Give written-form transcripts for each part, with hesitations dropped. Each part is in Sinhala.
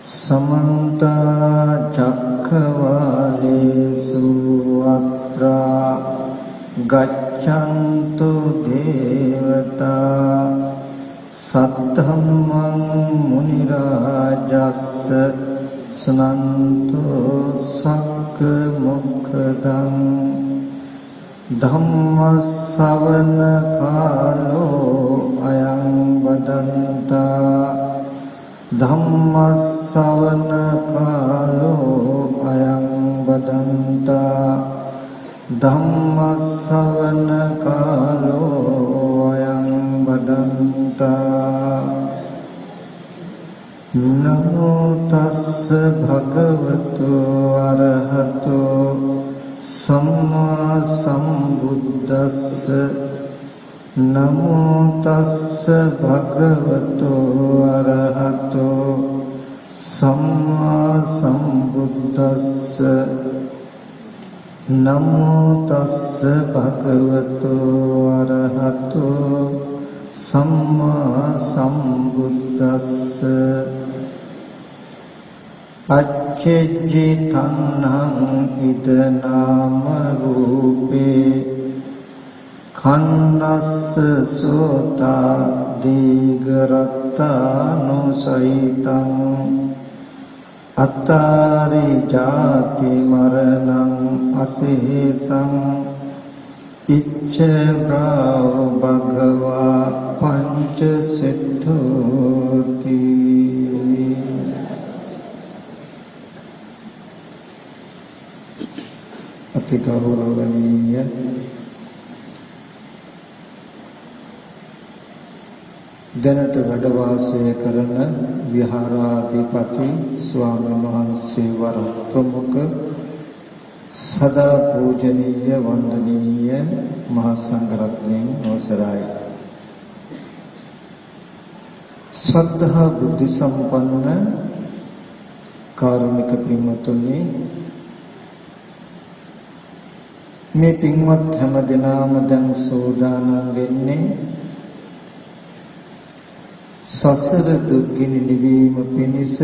समन्त चक्रवालेषु अत्रा गच्छन्तु देवता सद्धम्मं मुनिराजस्स स्नन्तो सक्मुखदं धम्मश्रवण कालो अयं वदन्ता धम्मश्रवण कालो अयं वदन्ता धम्मश्रवण कालो अयं वदन्ता नमो तस्स भगवतो अरहतो सम्मा सम्बुद्धस्स नमो तस्स भगवतो अरहतो सम्मा सम्बुद्धस्स नमो तस्स भगवतो अरहतो सम्मा सम्बुद्धस्स अच्चेज्जि तन्हं इद नाम रूपे खन्नस्स सोता दीघरत्तानुसहितं अत्तारि जाति मरणं अशेषं इच्छेव्राव भगवा पंच सिद्धोति अति गौरवनीय දැනට වැඩ වාසය කරන විහාරාධිපති ස්වාමීන් වහන්සේ වර ප්‍රමුඛ සදා පූජනීය වන්දනීය මහා සංඝරත්නයන් අවසරයි ශ්‍රද්ධා බුද්ධ සම්පන්න කාරුණික පින්වත්නි මේ පින්වත් හැම දෙනාම දැන් සෝදානම් වෙන්නේ සසර දුක්ගිනි නිවීම පිණිස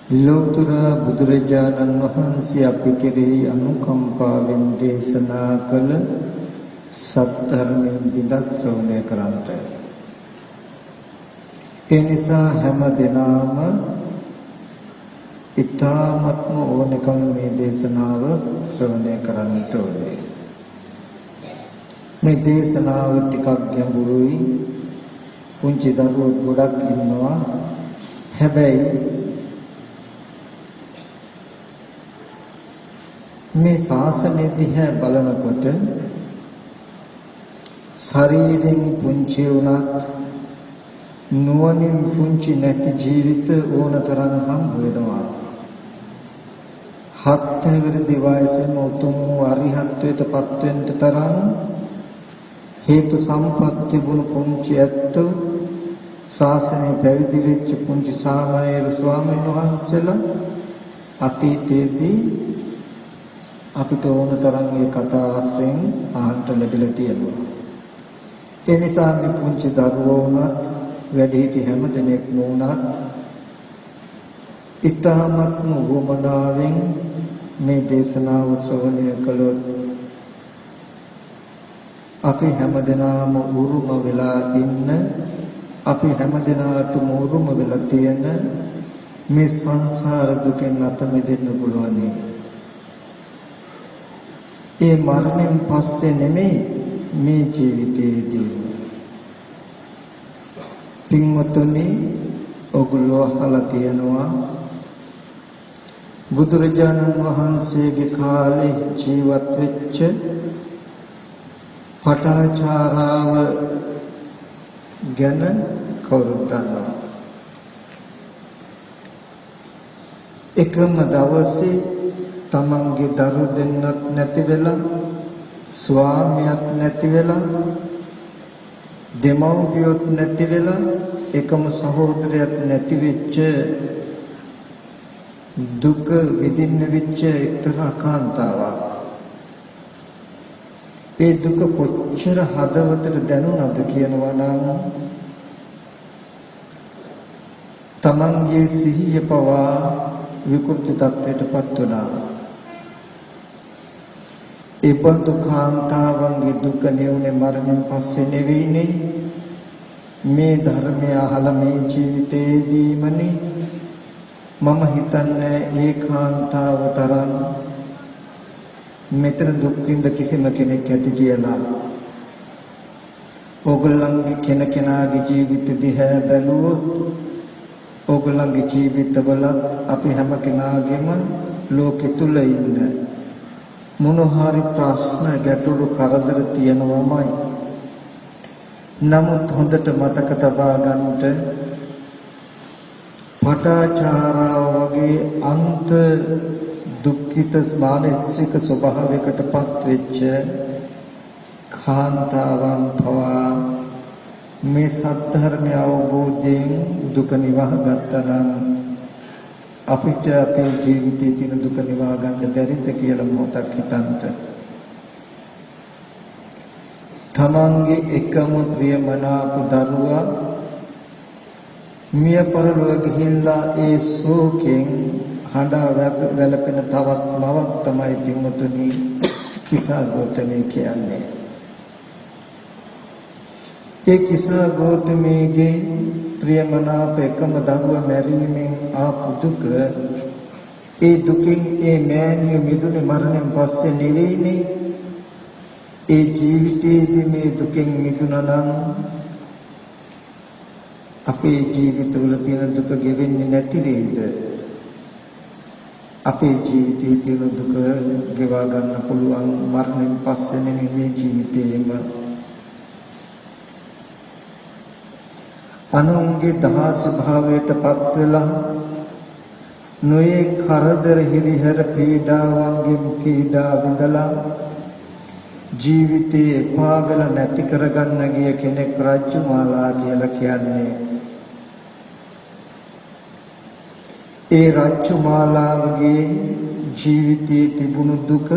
ලෝතර බුදුරජාණන් වහන්සේ අපි කෙරෙහි අනුකම්පාවෙන් දේශනා කළ සත්‍ය විදක් ශ්‍රවණය කරන්ට. ඒ නිසා හැම දිනම ඊ타ත්ම ඕනකම මේ දේශනාව ශ්‍රවණය කරන්නට ඕනේ. මේ දේශනාව ටිකක් ගැඹුරුයි. පුංචි දරුවෝ ගොඩක් ඉන්නවා. හැබැයි මේ ශාසනය දිහා බලනකොට ශරීරයෙන් පුංචි වුණත් නුවණින් පුංචි නැති ජීවිත ඕනතරම් හම්බ වෙනවා. 7 වෙනි වයසේම උතුම් වූ අරිහත්ත්වයට පත් වෙන්න තරම් හේතු සම්පත් තිබුණු පුංචි ඇත්තෝ ශාසනය පැවිදි වෙච්ච පුංචි සාමණේර ස්වාමීන් වහන්සේලා අතීතයේදී අපිට ඕන තරම් මේ කතා ආශ්‍රයෙන් අහන්න ලැබිලා තියෙනවා. ඒ නිසා මේ පුංචි දරුවෝ වුණත් වැඩිහිටි හැම දෙනෙක්ම වුණත් ඊ타ත්ම වමනාවෙන් මේ දේශනාව ශ්‍රවණය කළොත් අපි හැමදෙනාම උරුම වෙලා ඉන්න අපි හැමදෙනාටම උරුම වෙලා තියෙන මේ සංසාර දුකෙන් අත මිදෙන්න පුළුවන්. ඒ මරණයෙන් පස්සේ නෙමෙයි මේ ජීවිතයේදී. පින්වතුනි ඔගොල්ලෝ අහලා තියෙනවා බුදුරජාණන් වහන්සේගේ කාලේ ජීවත් වෙච්ච පටාචාරාව ගැන කවුරුත් දන්නවා. එකම දවසේ තමන්ගේ දරු දෙන්නත් නැති වෙලා ස්වාමියක් නැති වෙලා දෙමව්පියොත් නැති වෙලා එකම සහෝදරයක් නැති වෙච්ච දුක විඳින්න වෙච්ච එක්තරා කාන්තාවක්. ඒ දුක කොච්චර හදවතට දැනුණාද කියනවා නම් තමන්ගේ සිහිය පවා විකෘති තත්ත්වයටපත් වුණා. ඒ බඳු කාන්තාවන්ගේ දුක නෙවුනේ මරණයෙන් පස්සේ නෙවෙයිනේ. මේ ධර්මය අහලා මේ ජීවිතේදීමනේ මම හිතන්නේ ඒ කාන්තාව තරම් මෙතන දුක් විඳ කිසිම කෙනෙක් ඇති කියලා. ඕගොල්ලන්ගේ කෙනකෙනාගේ ජීවිත දිහා බැලුවොත් ඕගොල්ලන්ගේ ජීවිතවලත් අපි හැම කෙනාගේම ලෝකෙ තුල ඉන්න මොන හරි ප්‍රශ්න ගැටලු කරදර තියෙනවමයි. නමුත් හොඳට මතක තබා ගන්නට පටාචාරාව වගේ අන්ත දුක්ඛිත මානසික ස්වභාවයකටපත් වෙච්ච කාන්තාවන් පවා මේ සත්‍ය අවබෝධයෙන් දුක නිවහ ගත්තා නම් අපිට අපේ ජීවිතයේ තියෙන දුක නිවා ගන්න බැරිද කියලා මොහොතක් හිතන්න. තමන්ගේ එකම ප්‍රියමනාප දරුවා මිය පරලොව ගිහිල්ලා ඒ ශෝකයෙන් හඬා වැළපෙන තවත් මවක් තමයි පින්වතුනි කිසා ගෞතමී කියන්නේ. ඒ කිසා ගෞතමීගේ ප්‍රියමනාප එකම දරුවා මැරීමෙන් ආපු දුක, ඒ දුකින් ඒ මෑණිය මිදුනේ මරණයෙන් පස්සේ නෙවෙයිනේ. ඒ ජීවිතයේදී මේ දුකෙන් මිදුණා නම් අපේ ජීවිතවල තියෙන දුක ගෙවෙන්නේ නැති වේද? අපේ ජීවිතයේ තියෙන දුක ගෙවා ගන්න පුළුවන් මරණයෙන් පස්සේ නෙමෙයි මේ ජීවිතේම. අනුන්ගේ දහස් භාවයටපත් වෙලා නොයේ කරදර හිරිහැර පීඩාවන්ගෙන් පීඩා විඳලා ජීවිතේ එපා වෙලා නැති කරගන්න ගිය කෙනෙක් රජ්ජුමාලා කියලා කියන්නේ. ඒ රජ්ජුමාලාවගේ ජීවිතයේ තිබුණු දුක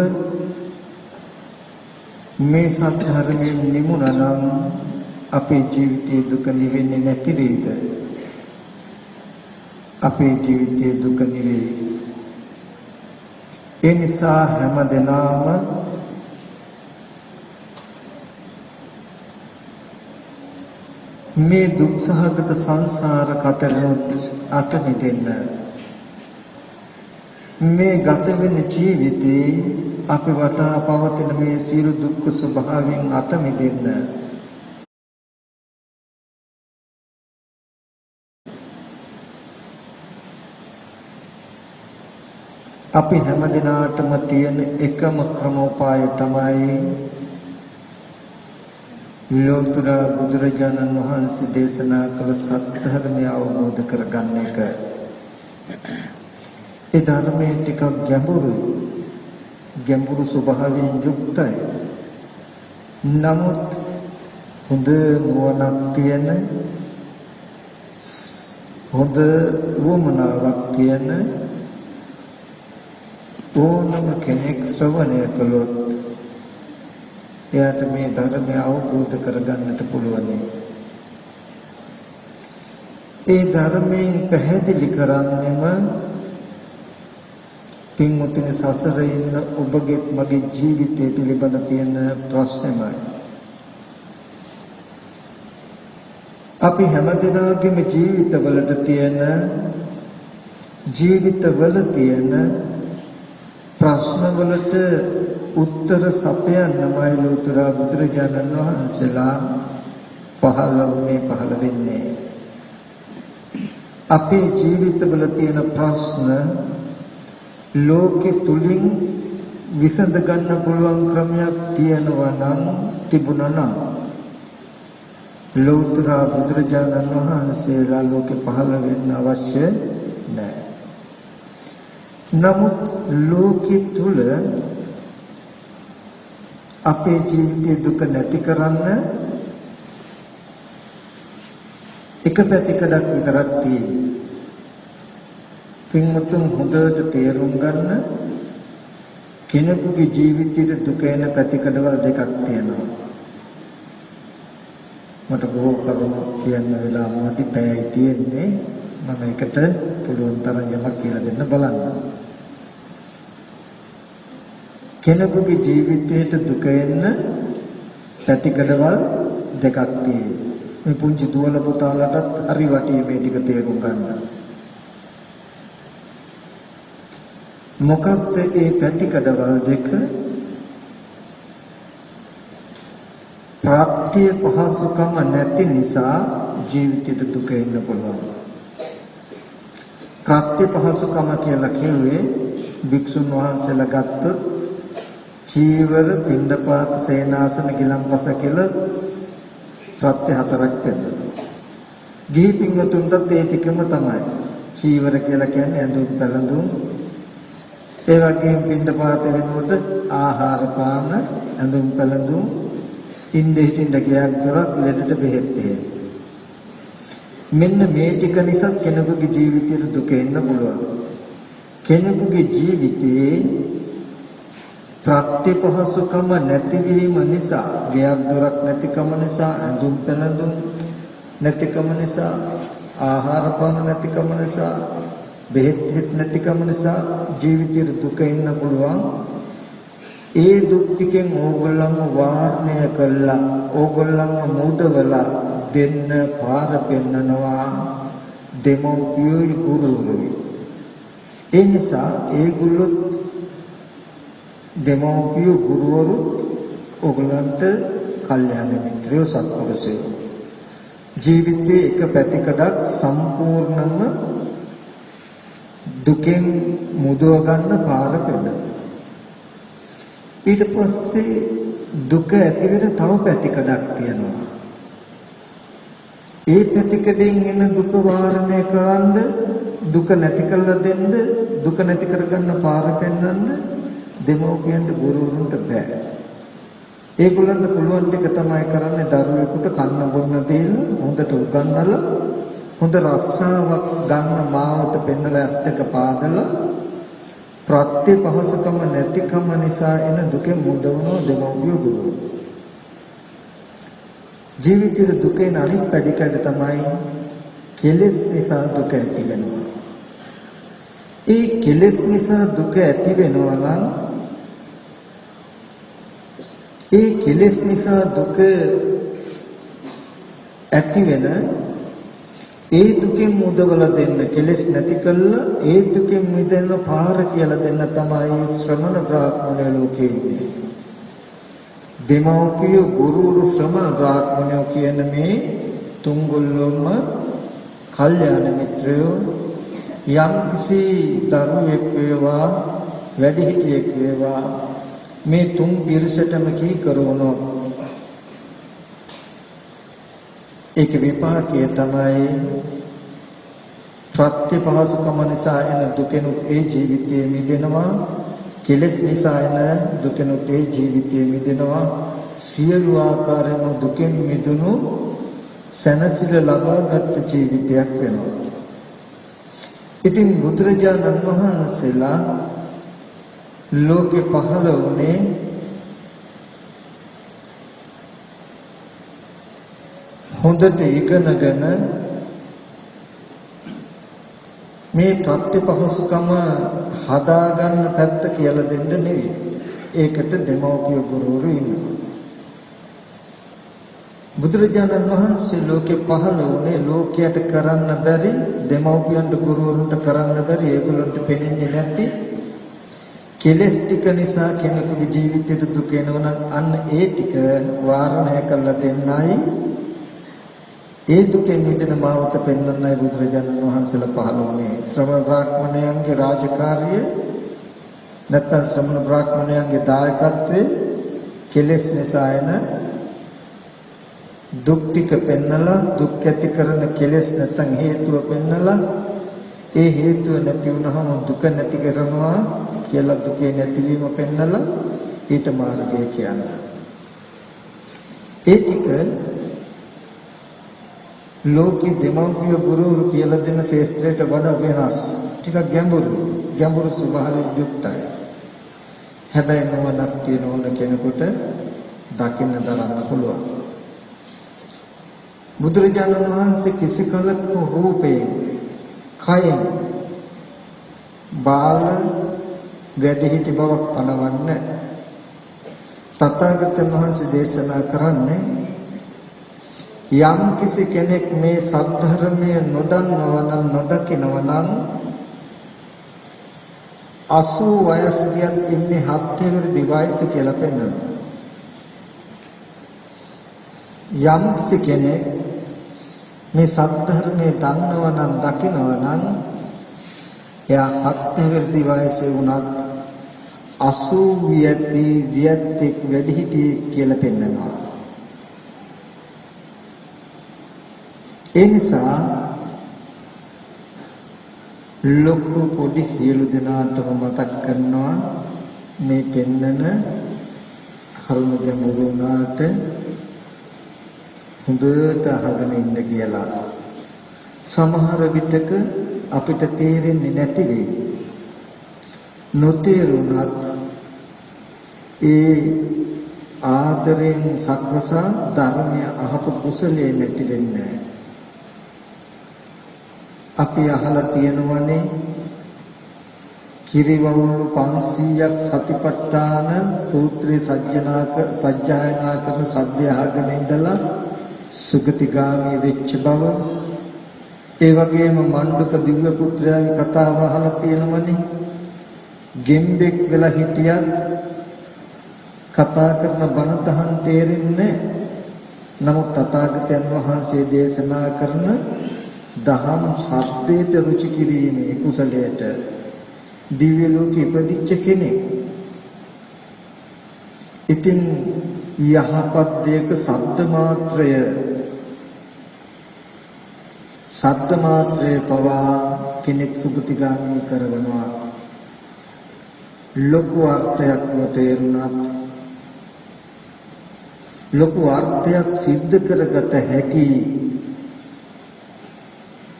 මේ සත්‍ය නිමුණා නම් අපේ ජීවිතයේ දුක නිවෙන්නේ නැති වේද? අපේ ජීවිතයේ දුක නිවේ. ඒ නිසා හැමදෙනාම මේ දුක් සහගත සංසාර කතරොත් අත මිදෙන්න, මේ ගත වෙන ජීවිතේ අපි වටා පවතින මේ සියලු දුක්ඛ ස්වභාවයෙන් අත මිදෙන්න අපි හැමදිනාටම තියෙන එකම ක්‍රමෝපාය තමයි ලෝතර බුදුරජාණන් වහන්සේ දේශනා කළ සත්‍ය ධර්මය අවබෝධ කරගන්න එක. ඒ ධර්මයේ ටිකක් ගැඹුරු ස්වභාවයෙන් යුක්තයි. නමුත් හොඳ නුවණක් තියෙන, හොඳ වමනාවක් තියෙන ඕනම කෙනෙක් ශ්‍රවණය කළොත් එයාට මේ ධර්මය අවබෝධ කරගන්නට පුළුවන්. ඒ ධර්මයෙන් පැහැදිලි කරන්නේම පින්මුතුනි සසරේ ඉන්න ඔබගේ මගේ ජීවිතය පිළිබඳ තියෙන ප්‍රශ්නමයි. අපි හැමදෙනාගේම ජීවිතවල තියෙන ප්‍රශ්න වලට උත්තර සපයන්නමයි ලෝතර බුදුරජාණන් වහන්සේලා පහළ වෙන්නේ. අපේ ජීවිතවල තියෙන ප්‍රශ්න ලෝකෙ තුලින් විසඳ ගන්න පුළුවන් ක්‍රමයක් තියෙනවා නම් තිබුණා නම් ලෝතර බුදුරජාණන් වහන්සේලා ලෝකෙ පහළ වෙන්න අවශ්‍ය නැහැ. නමුත් ලෝකෙ තුල අපේ ජීවිතයේ දුක නැති කරන්න එක පැතිකඩක් විතරක් තියෙයි. පින්වතුන් හොඳට තේරුම් ගන්න, කෙනෙකුගේ ජීවිතයේ දුක එන පැතිකඩවල දෙකක් තියෙනවා. මට බොහෝ කරුණු කියන්න වෙලාව මදි පැයයි තියෙන්නේ. මම එකට පුළුවන් තරම් යමක් කියලා දෙන්න බලන්න. කෙනෙකුගේ ජීවිතයට දුක එන්න පැතිකඩවල් දෙකක් තියෙනවා. මේ පුංචි දුවල පුතාලටත් හරි වටී මේ ටික තේරුම් ගන්න. මොකක්ද ඒ පැතිකඩවල් දෙක? ප්‍රත්‍ය පහසුකම නැති නිසා ජීවිතයට දුක එන්න පුළුවන්. ප්‍රත්‍ය පහසුකම කියලා කියුවේ භික්ෂුන් වහන්සේලා ගත්තොත් චීවර, පිණ්ඩපාත, සේනාසන, ගිලන්පස කියලා ප්‍රත්‍ය හතරක් වෙනවා. ගිහි පින්වතුන්ටත් ඒ ටිකම තමයි. චීවර කියලා කියන්නේ ඇඳුම් පැළඳුම්. ඒ වගේම පිණ්ඩපාත වෙනකොට ආහාර පාන, ඇඳුම් පැළඳුම්, ඉන්දේ හිටින්න ගියක් දොරක්, ලෙඩට බෙහෙත් එහෙම. මෙන්න මේ ටික නිසා කෙනෙකුගේ ජීවිතයට දුක එන්න පුළුවන්. කෙනෙකුගේ ජීවිතේ ප්‍රත්‍ය පහසුකම නැතිවීම නිසා, ගියක් දොරක් නැතිකම නිසා, ඇඳුම් පැළඳුම් නැතිකම නිසා, ආහාර පාන නැතිකම නිසා, බෙහෙත් නැතිකම නිසා ජීවිතයට දුක එන්න පුළුවන්. ඒ දුක් ටිකෙන් ඕගොල්ලන්ව වාරණය කළා, ඕගොල්ලන්ව මුදවලා දෙන්න පාර පෙන්නනවා දෙමෝපියෝයි ගුරුවරුයි. ඒ නිසා ඒගොල්ලොත් දෙමෝපියෝ ගුරුවරුත් ඕගොල්ලන්ට කල්යාණ මිත්‍රයෝ සත්පුරුෂයෝ. ජීවිතයේ එක පැතිකඩක් සම්පූර්ණම දුකෙන් මුදව ගන්න පාර පෙන්නනවා. ඊට පස්සේ දුක ඇති වෙන තව පැතිකඩක් තියෙනවා. ඒ පැතිකඩෙන් එන දුක වාරණය කරන්න, දුක නැති කරලා දෙන්න, දුක නැති කරගන්න පාර පෙන්වන්න දෙමෝපියන්ට ගුරුවරුන්ට බෑ. ඒගොල්ලන්ට පුළුවන් ටික තමයි කරන්නේ දරුවෙකුට කන්න බොන්න දීලා හොඳට උගන්වලා හොඳ රස්සාවක් ගන්න මාවත පෙන්නලා ඇස් දෙක පාදලා ප්‍රත්‍ය පහසුකම නැතිකම නිසා එන දුකෙන් මුදවන දෙමෝපිය ගුරුවරු. ජීවිතයේ දුකේ අනිත් පැතිකඩ තමයි කෙලෙස් නිසා දුක ඇති වෙනවා. ඒ කෙලෙස් නිසා දුක ඇති වෙනවා නම් ඒ කෙලෙස් නිසා දුක ඇති වෙන ඒ දුකෙන් මුදවලා දෙන්න, කෙලෙස් නැති කළා ඒ දුකෙන් මිදෙන්න පාර කියලා දෙන්න තමයි ශ්‍රමණ බ්‍රාහ්මණය ලෝකේ ඉන්නේ. දෙමෝපිය ගුරුවරු ශ්‍රමණ බ්‍රාහ්මණයෝ කියන මේ තුන්ගොල්ලොම කල්යාණ මිත්‍රයෝ. යම් කිසි දරුවෙක් වේවා වැඩිහිටියෙක් වේවා මේ තුන් පිරිසටම කී කරවනොත් ඒක විපාකයේ තමයි ප්‍රත්‍ය පහසුකම නිසා එන දුකෙනුත් ඒ ජීවිතයේ මිදෙනවා, කෙලෙස් නිසා එන දුකෙනුත් ඒ ජීවිතයේ මිදෙනවා. සියලු ආකාරයෙන්ම දුකෙන් මිදුණු සැනසෙල ලබාගත් ජීවිතයක් වෙනවා. ඉතින් බුදුරජාණන් වහන්සේලා ලෝකේ පහළ වුණේ හොඳට ඉගෙනගෙන මේ ප්‍රත්‍යපහසුකම හදාගන්න පැත්ත කියලා දෙන්න නෙවෙයි. ඒකට දෙමෝපිය ගුරුවරු ඉන්නවා. බුදුරජාණන් වහන්සේ ලෝකේ පහළ වුණේ ලෝකයට කරන්න බැරි, දෙමෝපියන්ට ගුරුවරුන්ට කරන්න බැරි, ඒගොල්ලන්ට පෙනෙන්නේ නැති කෙලෙස් ටික නිසා කෙනෙකුගේ ජීවිතයට දුක එනවා නම් අන්න ඒ ටික වාරණය කරලා දෙන්නයි, ඒ දුකෙන් මිදෙන මාවත පෙන්වන්නයි බුදුරජාණන් වහන්සේලා පහළ වුණේ. ශ්‍රමණ බ්‍රාහ්මණයන්ගේ රාජකාරිය නැත්නම් ශ්‍රමණ බ්‍රාහ්මණයන්ගේ දායකත්වයේ කෙලෙස් නිසා එන දුක් ටික පෙන්නලා, දුක් ඇති කරන කෙලෙස් නැත්නම් හේතුව පෙන්නලා, ඒ හේතුව නැති වුනහම දුක නැති කරනවා කියලා දුකේ නැතිවීම පෙන්නලා ඊට මාර්ගය කියනවා. ඒ ටික ලෝකේ දෙමව්පිය ගුරුවරු කියලා දෙන ශාස්ත්‍රයට වඩා වෙනස්. ටිකක් ගැඹුරු ස්වභාවයෙන් යුක්තයි. හැබැයි නුවණක් තියෙන ඕන කෙනෙකුට දකින්න දරන්න පුළුවන්. බුදුරජාණන් වහන්සේ කිසි කලක රූපේ කයෙන් බාල වැඩිහිටි බවක් පනවන්න තථාගතයන් වහන්සේ දේශනා කරන්නේ යම් කිසි කෙනෙක් මේ සද්ධර්මය නොදන්නවා නම් නොදකිනවා නම් 80 වයස ගියත් ඉන්නේ 7 වෙනි වයස කියලා පෙන්වනවා. යම් කිසි කෙනෙක් මේ සද්ධර්මයේ දන්නවා නම් දකිනවා නම් එයා 7 වෙනි වයසේ වුණත් 80 වියත්තෙක් වැඩිහිටියෙක් කියලා පෙන්වනවා. ඒ නිසා ලොකු පොඩි සියලු දෙනාටම මතක් කරනවා මේ පෙන්නන කරුණ ගැඹුරු වුණාට හොඳට අහගෙන ඉන්න කියලා. සමහර විටක අපිට තේරෙන්නේ නැති වෙයි. නොතේරුණත් ඒ ආදරෙන් සක්වසා ධර්මය අහපු කුසලයේ නැති වෙන්නේ. අපි අහලා තියෙනවනේ කිරිවවුළු 500ක් සතිපට්ඨාන සූත්‍රයේ සජ්ජායනා කරන සද්දය අහගෙන ඉඳලා සුගතිගාමී වෙච්ච බව. ඒ වගේම මණ්ඩුක දිව්‍ය පුත්‍රයාගේ කතාව අහලා තියෙනවනේ. ගෙම්බෙක් වෙලා හිටියත් කතා කරන බණ දහම් තේරෙන්නේ. නමුත් තථාගතයන් වහන්සේ දේශනා කරන දහම් සත්‍යයට රුචි කිරීමේ කුසලයට දිව්‍ය ලෝකෙ ඉපදිච්ච කෙනෙක්. ඉතින් යහපත් දෙයක සද්ද මාත්‍රය පවා කෙනෙක් සුගතිගාමී කරවනවා. ලොකු අර්ථයක් නොතේරුණත් ලොකු අර්ථයක් සිද්ධ කරගත හැකි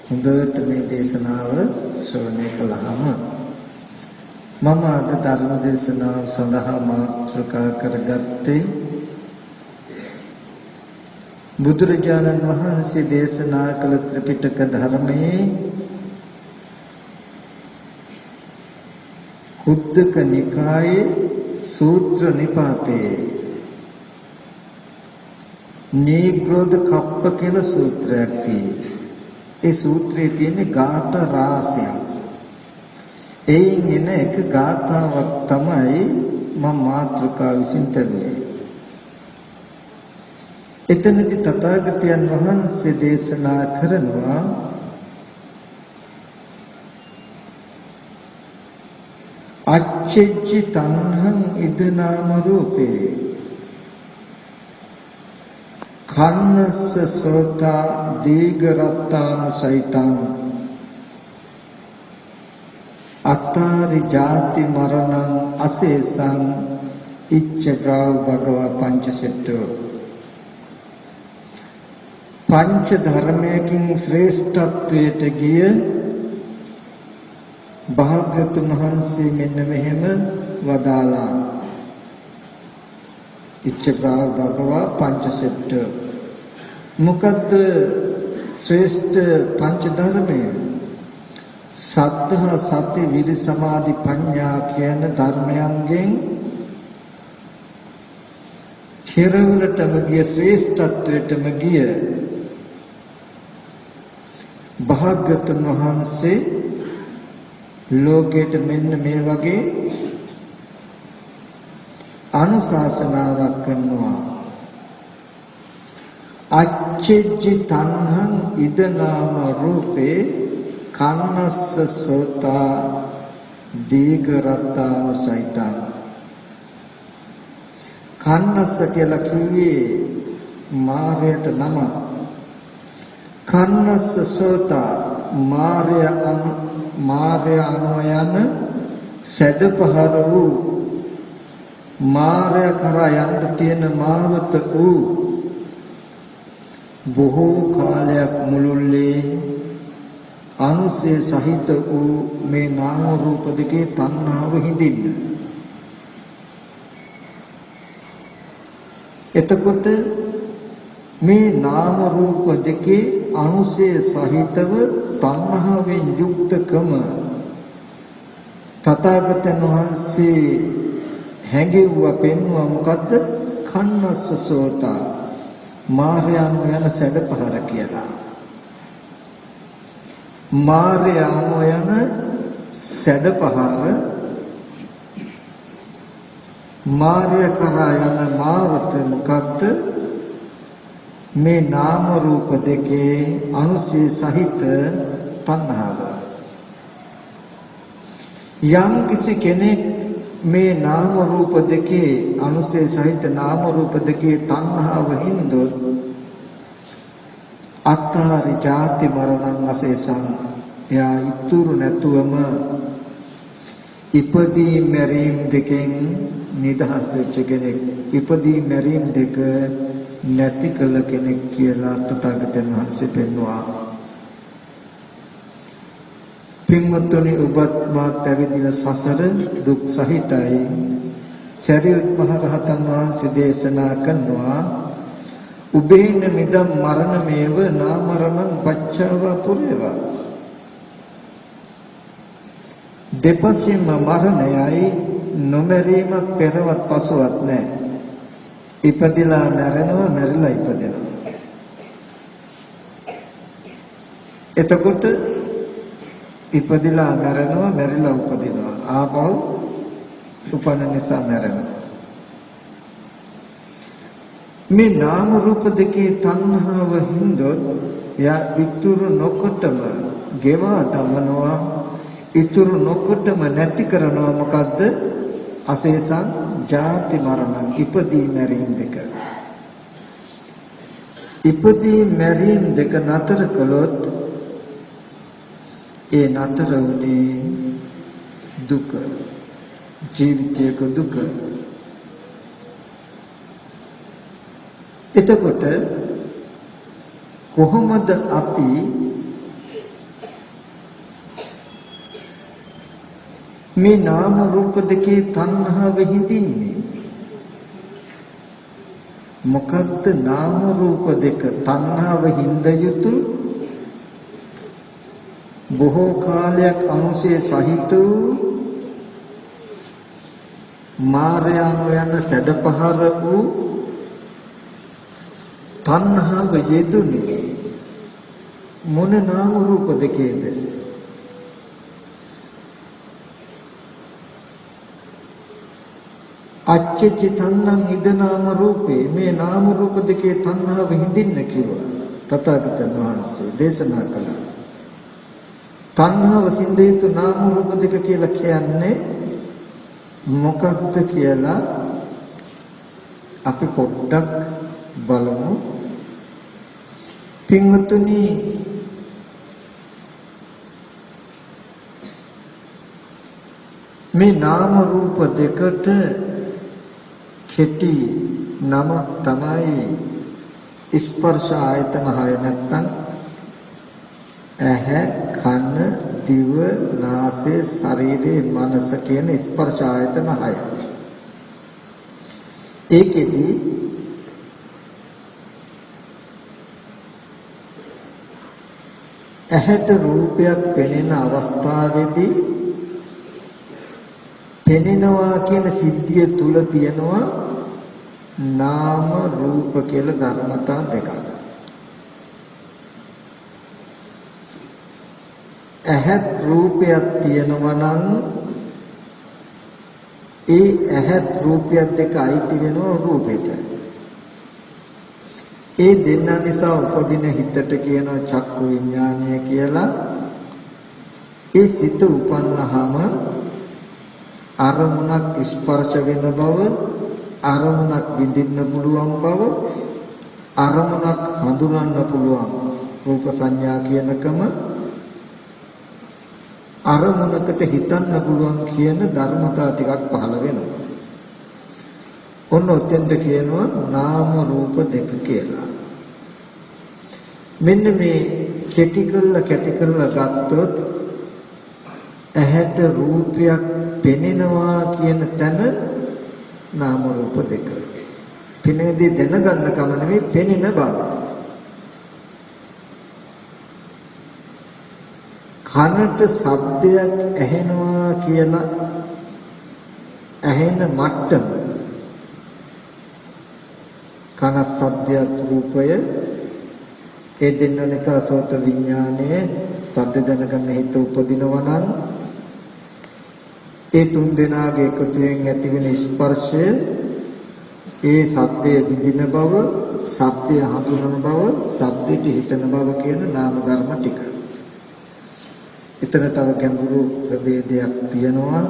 හොඳට මේ දේශනාව ශ්‍රවණය කළාම මම අද ධර්ම දේශනාව සඳහා මාතෘකා කරගත්තේ බුදුරජාණන් වහන්සේ දේශනා කළ ත්‍රිපිටක ධර්මයේ කුද්දක නිකායේ සූත්‍ර නිපාතේ නීග්‍රෝධ කප්ප කියලා සූත්‍රයක් තියෙනවා. ඒ සූත්‍රයේ තියෙන ගාථා රාශියක්. එයින් එන එක ගාථාවක් තමයි මම මාතෘකාව විසින් පෙළුවේ. එතනදී තථාගතයන් වහන්සේ දේශනා කරනවා අච්චෙච්චි තණ්හං ඉදනාම රූපේ කන්නස්ස සෝතා දීඝරත්තානුසයිතං අත්තාරි ජාති මරණං අසේසං ඉච්ඡ ප්‍රාව භගවා පංචසෙට්ඨෝ. පංච ධර්මයකින් ශ්‍රේෂ්ඨත්වයට ගිය භාග්‍යතුන් වහන්සේ මෙන්න මෙහෙම වදාලා. ඉච්ඡ ප්‍රාව භගවා පංචසෙට්ඨෝ. මොකද්ද ශ්‍රේෂ්ඨ පංච ධර්මය? සද්ධා සති විරි සමාධි ප්‍රඥා කියන ධර්මයන්ගෙන් කෙරවලටම ගිය ශ්‍රේෂ්ඨත්වයටම ගිය භාග්‍යවතුන් වහන්සේ ලෝකයට මෙන්න මේ වගේ අනුශාසනාවක් කරනවා. අච්චෙජ්ජි තණ්හං ඉදනාම රූපේ කන්නස්ස සෝතා දීඝරත්තානුසයිතං. කන්නස්ස කියලා කිව්වේ මාරයට නම. කන්නස්ස සෝතා මාරය අනුයන සැඩපහර වූ මාරය කරා යන්න තියෙන මාවත වූ බොහෝ කාලයක් මුළුල්ලේ අනුසය සහිත වූ මේ නාම රූප දෙකේ තණ්හාව හිඳින්න. එතකොට මේ නාම රූප දෙකේ අනුසය සහිතව තණ්හාවෙන් යුක්තකම තථාගතයන් වහන්සේ හැඟෙව්වා පෙන්වුවා මොකද්ද? කන්නස්ස සෝතා මාර්යයන් යන සැඩපහර කියලා. මාර්යයන් යන සැඩපහර මාර්ය කරා යන මාවත මොකද්ද? මේ නාම රූප දෙකේ අනුසය සහිත තණ්හාව. යම් කිසි කෙනෙක් මේ නාම රූප දෙකේ අනුසය සහිත නාම රූප දෙකේ තණ්හාව හින්දොත් අත්තාරි ජාති මරණං අසේසං එයා ඉතුරු නැතුවම ඉපදී මැරීම් දෙකෙන් නිදහස් වෙච්ච කෙනෙක්, ඉපදී මැරීම් දෙක නැති කළ කෙනෙක් කියලා තථාගතයන් වහන්සේ පෙන්වුවා. පින්වත්නි, ඔබත් මාත් ඇවිදින සසර දුක් සහිතයි. සරියුත් මහ රහතන් වහන්සේ දේශනා කරනවා උබේන මිදම් මරණමේව නාමරණං පච්චාව පුරේවා. දෙපසින්ම මරණයයි නොමැරීමක් පෙරවත් පසුවත් නැහැ. ඉපදිලා මැරෙනවා, මැරිලා ඉපදෙනවා. එතකොට ඉපදිලා මැරෙනවා, මැරිලා උපදිනවා. ආපහු උපන්න නිසා මැරෙනවා. මේ නාම රූප දෙකේ තණ්හාව හින්දොත් එයා ඉතුරු නොකොටම ගෙවා දමනවා, ඉතුරු නොකොටම නැති කරනවා. මොකද්ද? අසේසං ජාති මරණ, ඉපදී මැරීම් දෙක. ඉපදී මැරීම් දෙක නතර කළොත් ඒ නතර වුණේ දුක, ජීවිතයක දුක. එතකොට කොහොමද අපි මේ නාම රූප දෙකේ තණ්හාව හිඳින්නේ? මොකද්ද නාම රූප දෙක තණ්හාව හිඳ යුතු? බොහෝ කාලයක් අනුසය සහිත මායයන් යන සැඩපහර වූ තණ්හාව යෙදුනේ මොන නාම රූප දෙකේද? අච්චච තණ්හං ඉද නාම රූපේ. මේ නාම රූප දෙකේ තණ්හාව හිඳින්න කිව්වා තථාගතයන් වහන්සේ දේශනා කළා. තණ්හාව සිඳේතු නාම රූප දෙක කියලා කියන්නේ මොකක්ද කියලා අපි පොඩ්ඩක් බලමු. පින්වතුනි, මේ නාම රූප දෙකට කෙටි නම තමයි ස්පර්ශ ආයතන 6. නැත්තම් ඇහැ, කන, දිව, නාසය, ශරීරය, මනස කියන ස්පර්ශ ආයතන 6. ඒකෙදි ඇහැට රූපයක් පෙනෙන අවස්ථාවේදී පෙනෙනවා කියන සිද්ධිය තුල තියෙනවා නාම රූප කියලා ධර්මතා දෙකක්. ඇහත් රූපයක් තියෙනවා නම් ඒ ඇහත් රූපයක් දෙක අයිති වෙනවා රූපෙට. ඒ දෙන්න නිසා උපදින හිතට කියනවා චක්කු විඥානය කියලා. ඒ සිත උපන්නහම අරමුණක් ස්පර්ශ වෙන බව, අරමුණක් විඳින්න පුළුවන් බව, අරමුණක් හඳුනන්න පුළුවන් රූප සංඥා කියනකම, අරමුණකට හිතන්න පුළුවන් කියන ධර්මතා ටිකක් පහළ වෙනවා. ඔන්න ඔතෙන්ට කියනවා නාම රූප දෙක කියලා. මෙන්න මේ කැටි කරලා ගත්තොත් ඇහැට රූපයක් පෙනෙනවා කියන තැන නාම රූප දෙක. පෙනෙන දේ දැනගන්න කම නෙවෙයි, පෙනෙන බව. කනට ශබ්දයක් ඇහෙනවා කියලා ඇහෙන මට්ටම කන ශබ්දයක් රූපය ඒ දෙන්න නිසා සෝත විඥානයේ ශබ්ද දැනගන්න හිත උපදිනවා නම් ඒ තුන් දෙනාගේ එකතුවෙන් ඇතිවෙන ස්පර්ශය ඒ ශබ්දයේ විඳින බව, ශබ්දය හඳුනන බව, ශබ්දයට හිතන බව කියන නාම ධර්ම ටික. එතන තව ගැඹුරු ප්‍රභේදයක් තියෙනවා.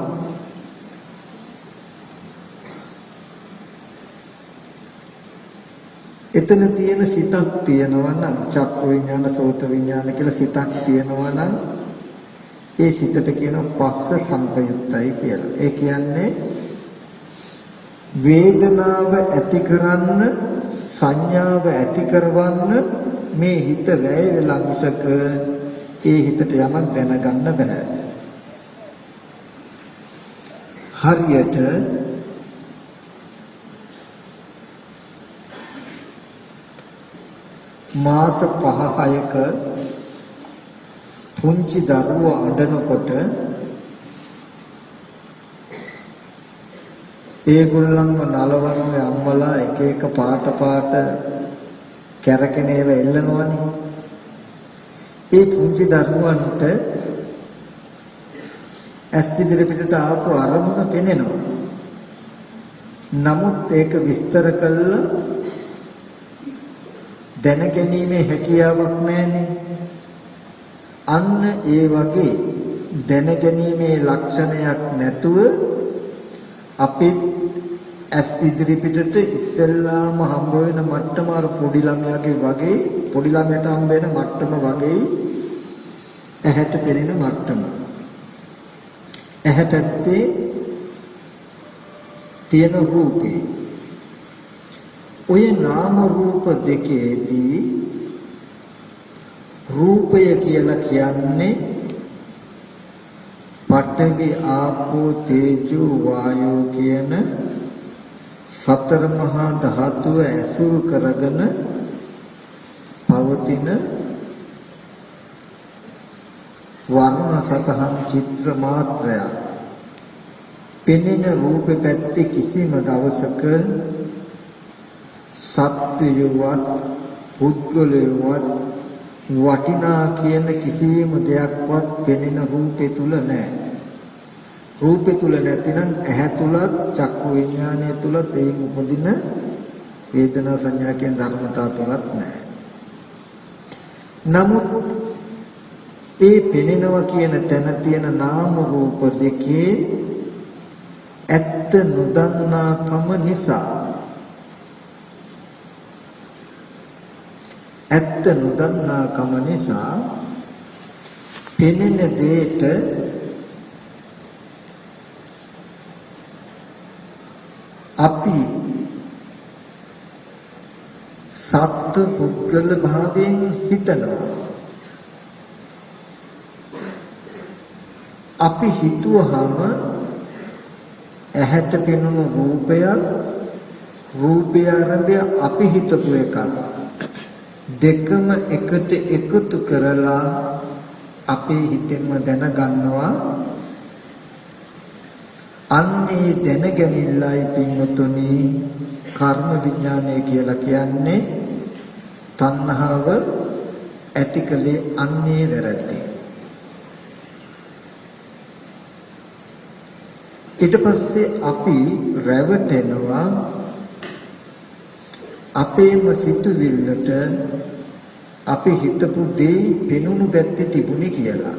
එතන තියෙන සිතක් තියෙනවා නම් චක්ක විඥාන, සෝත විඥාන කියලා සිතක් තියෙනවා නම් ඒ සිතට කියන පස්ස සංපයුත්තයි කියලා. ඒ කියන්නේ වේදනාව ඇති කරන්න, සංඥාව ඇති කරවන්න මේ හිත වැය වෙලා මිසක ඒ හිතට යමක් දැනගන්න බෑ. හරියට මාස 5-6ක පුංචි දරුවෝ අඬනකොට ඒගොල්ලන්ව නලවන අම්මලා එක එක පාට කැරකෙන ඒවා එල්ලනවනේ. ඒ පුංචි දරුවන්ට ඇස් ඉදිරියට ආපු අරමුණ පෙනෙනවා. නමුත් ඒක විස්තර කළා දැනගැනීමේ හැකියාවක් නැහැනේ. අන්න ඒ වගේ දැනගැනීමේ ලක්ෂණයක් නැතුව අපේ ඇස් ඉදිරි පිටට ඉස්සෙල්ලාම හම්බ වෙන මට්ටම අර පොඩි ළමයාගේ වගේ, පොඩි ළමයට හම්බ වෙන මට්ටම වගේ ඇහැට පෙනෙන මට්ටම. ඇහැ පැත්තේ තියෙන රූපේ ඔය නාම රූප දෙකේදී රූපය කියලා කියන්නේ පඨවි ආපෝ තේජෝ වායෝ කියන සතර මහා ධාතුව ඇසුරු කරගෙන පවතින වර්ණ සතහන් චිත්‍ර මාත්‍රය. පෙනෙන රූපේ පැත්තේ කිසිම දවසක සත්‍යයවත් පුද්ගලයවත් වටිනා කියන කිසිම දෙයක්වත් පෙනෙන රූපේ තුල නැහැ. රූපේ තුල නැතිනම් ඇහැ තුලත් චක්කු විඥානය තුලත් ඒ උපදින වේදනා සංඥා කියන ධර්මතා තුලත් නැහැ. නමුත් ඒ පෙනෙනවා කියන තැන තියෙන නාම රූප දෙකේ ඇත්ත නොදන්නාකම නිසා ඇත්ත නොදන්නාකම නිසා පෙනෙන දෙයට අපි සත්ත්ව පුද්ගල භාවයෙන් හිතනවා. අපි හිතුවහම ඇහැට පෙනුණු රූපයත් රූපය ආරම්භය අපි හිතපු එකක් දෙකම එකට එකතු කරලා අපේ හිතෙන්ම දැනගන්නවා. අන්නේ දැනගැනිල්ලයි පින්වතුනි කර්ම විඥානය කියලා කියන්නේ. තණ්හාව ඇතිකලේ අන්නේ වැරද්දේ. ඊට පස්සේ අපි රැවටෙනවා අපේම සිතුවිල්ලට අපි හිතපු දේ පෙනුණු පැත්තේ තිබුණේ කියලා.